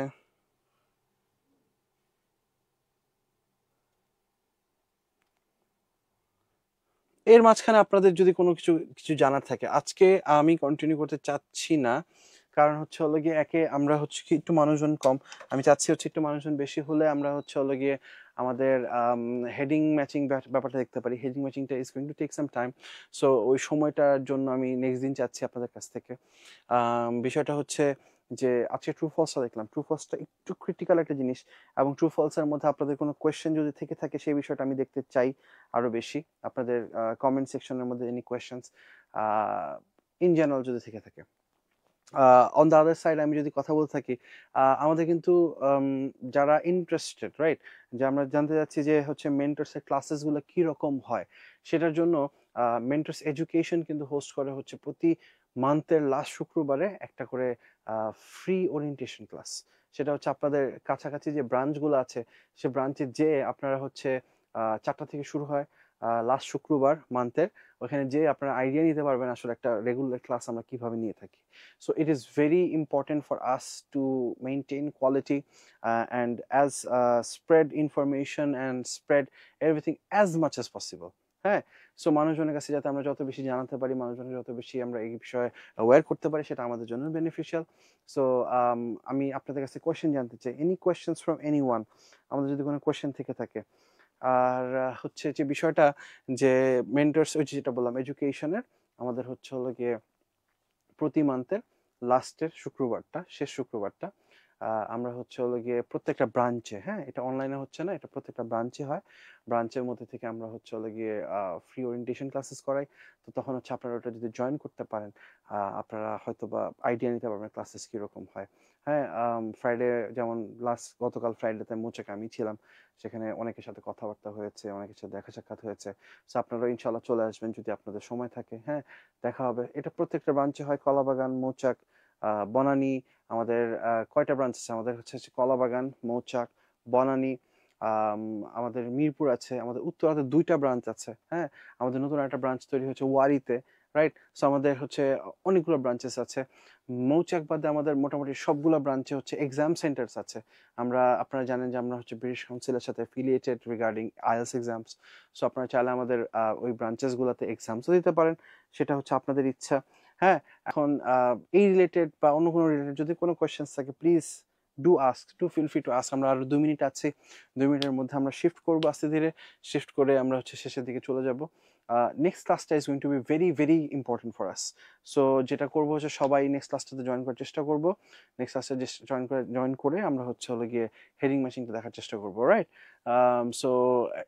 এর মাঝখানে আপনাদের যদি কোনো কিছু কিছু জানার থাকে, আজকে আমি কন্টিনিউ করতে চাচ্ছি না, কারণ হচ্ছে হলো গিয়ে একে আমরা হচ্ছে কি একটু মানুষজন কম, আমি চাচ্ছি হচ্ছে একটু মানুষজন বেশি হলে আমরা হচ্ছে হলো গিয়ে আমাদের হেডিং ম্যাচিং ব্যাপারটা দেখতে পারি। হেডিং ম্যাচিংটা is going to take some time. So ওই সময়টার জন্য আমি নেক্সট দিন চাচ্ছি আপনাদের কাছ থেকে। বিষয়টা হচ্ছে যে আজকে ট্রু ফলসটা দেখলাম, ট্রু ফলসটা একটু ক্রিটিক্যাল একটা জিনিস, এবং ট্রু ফলসের মধ্যে আপনাদের কোনো কোয়েশ্চেন যদি থেকে থাকে সেই বিষয়টা আমি দেখতে চাই আরো বেশি। আপনাদের কমেন্ট সেকশনের মধ্যে এনি কোয়েশ্চেন্স ইন জেনারেল যদি থেকে থাকে। অন দ্য আদার সাইড আমি যদি কথা বলতে থাকি, আমাদের কিন্তু যারা ইন্টারেস্টেড, রাইট, যে আমরা জানতে চাচ্ছি যে হচ্ছে মেন্টরসের ক্লাসেসগুলো কীরকম হয়, সেটার জন্য মেন্টরস এডুকেশন কিন্তু হোস্ট করে হচ্ছে প্রতি মান্থের লাস্ট শুক্রবারে একটা করে ফ্রি ওরিয়েন্টেশন ক্লাস। সেটা হচ্ছে আপনাদের কাছাকাছি যে ব্রাঞ্চগুলো আছে সে ব্রাঞ্চে যে আপনারা হচ্ছে 4টা থেকে শুরু হয় লাস্ট শুক্রবার মান্থের, ওখানে যে আপনারা আইডিয়া নিতে পারবেন আসলে একটা রেগুলার ক্লাস আমরা কিভাবে নিয়ে থাকি। So it is very important for us to maintain quality and as spread information and spread everything as much as possible. হ্যাঁ, সো মানুষজনের কাছে যাতে আমরা যত বেশি জানাতে পারি, মানুষজনের যত বেশি আমরা এই বিষয়ে অ্যাওয়্যার করতে পারি, সেটা আমাদের জন্য বেনিফিশিয়াল। সো আমি আপনাদের কাছে কোয়েশ্চেন জানতে চাই, এনি কোয়েশ্চেন্স ফ্রম এনিওয়ান, আমাদের যদি কোনো কোয়েশ্চেন থেকে থাকে। আর হচ্ছে যে বিষয়টা যে মেন্টরস, ওই যেটা বললাম এডুকেশনের, আমাদের হচ্ছে হলো গিয়ে প্রতি মান্থের লাস্টের শুক্রবারটা, শেষ শুক্রবারটা আমরা হচ্ছে হলো গিয়ে প্রত্যেকটা ব্রাঞ্চে, হ্যাঁ এটা অনলাইনে হচ্ছে না, এটা প্রত্যেকটা ব্রাঞ্চে হয়। ব্রাঞ্চের মধ্যে থেকে আমরা হচ্ছে হলো গিয়ে ফ্রি ওরিয়েন্টেশন ক্লাসেস করাই। তো তখন হচ্ছে আপনারা ওটা যদি জয়েন করতে পারেন, আপনারা হয়তো বা আইডিয়া নিতে পারবেন ক্লাসেস কীরকম হয়। হ্যাঁ, ফ্রাইডে যেমন গতকাল ফ্রাইডেতে মোচেক আমি ছিলাম, সেখানে অনেকের সাথে কথাবার্তা হয়েছে, অনেকের সাথে দেখা সাক্ষাৎ হয়েছে। সো আপনারা ইনশাল্লাহ চলে আসবেন যদি আপনাদের সময় থাকে। হ্যাঁ, দেখা হবে। এটা প্রত্যেকটা ব্রাঞ্চে হয়, কলাবাগান, মৌচাক, বনানী। আমাদের কয়টা ব্রাঞ্চ আছে? আমাদের হচ্ছে কলাবাগান, মৌচাক, বনানী, আমাদের মিরপুর আছে, আমাদের উত্তরাতে 2টা ব্রাঞ্চ আছে। হ্যাঁ, আমাদের নতুন একটা ব্রাঞ্চ তৈরি হচ্ছে ওয়ারিতে, রাইট। সো আমাদের হচ্ছে অনেকগুলো ব্রাঞ্চেস আছে। মৌচাক বাদে আমাদের মোটামুটি সবগুলো ব্রাঞ্চে হচ্ছে এক্সাম সেন্টার্স আছে। আপনারা জানেন যে আমরা হচ্ছে ব্রিটিশ কাউন্সিলের সাথে affiliated regarding IELTS exams. So আপনারা চাইলে আমাদের ওই ব্রাঞ্চেসগুলোতে এক্সামসও দিতে পারেন, সেটা হচ্ছে আপনাদের ইচ্ছা। হ্যাঁ, এখন এই রিলেটেড বা অন্য কোনো রিলেটেড যদি কোনো কোয়েশ্চেন্স থাকে, please do ask, do feel free to ask. আমরা আরো 2 মিনিট আছে, 2 মিনিটের মধ্যে আমরা শিফট করবো, আস্তে ধীরে শিফট করে আমরা হচ্ছে শেষের দিকে চলে যাব। নেক্সট ক্লাসটা is going two be very very important for us. So যেটা করবো হচ্ছে সবাই নেক্সট ক্লাসটাতে জয়েন করার চেষ্টা করবো। নেক্সট ক্লাসে জয়েন করে আমরা হচ্ছে হলো গিয়ে হেডিং মেশিনটা দেখার চেষ্টা করবো, right. So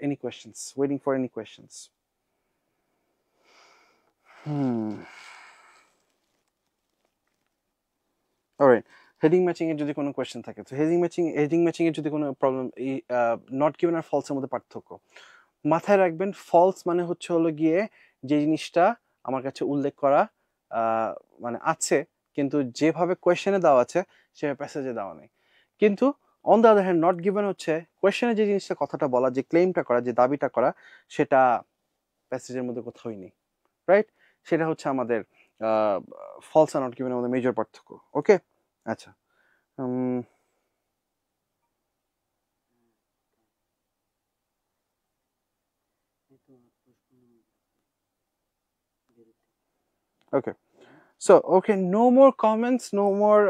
any questions, waiting for any questions. Alright, heading matching এর যদি কোনো কোয়েশ্চেন থাকে, তো হেডিং ম্যাচিং এর যদি কোনো প্রবলেম, এই নট গিভেন আর ফলসের মধ্যে পার্থক্য মাথায় রাখবেন। ফলস মানে হচ্ছে হলো গিয়ে যে জিনিসটা আমার কাছে উল্লেখ করা মানে আছে, কিন্তু যেভাবে কোয়েশ্চেনে দেওয়া আছে সেভাবে প্যাসেজে দেওয়া নেই। কিন্তু on the other hand not given হচ্ছে কোয়েশ্চেনে যে জিনিসটা, কথাটা বলা, যে ক্লেমটা করা, যে দাবিটা করা, সেটা প্যাসেজের মধ্যে কোথাওই নেই, রাইট। সেটা হচ্ছে আমাদের ফলস আর নট গিভেনের মধ্যে মেজর পার্থক্য। ওকে, আচ্ছা। Okay, so okay, no more comments, no more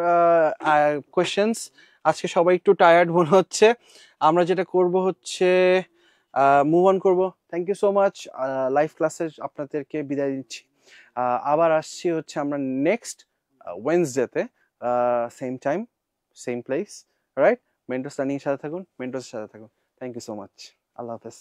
questions. আজকে সবাই একটু টায়ার্ড মনে হচ্ছে। আমরা যেটা করব হচ্ছে মুভ অন করব। Thank you so much. Live ক্লাসে আপনাদেরকে বিদায় দিচ্ছি। আবার আসছি হচ্ছে আমরা নেক্সট ওয়েডনেসডেতে, same time. Same place, right? Mentors learning এর সাথে থাকুন, মেন্টরসের সাথে থাকুন। Thank you so much. আল্লাহ হাফেজ।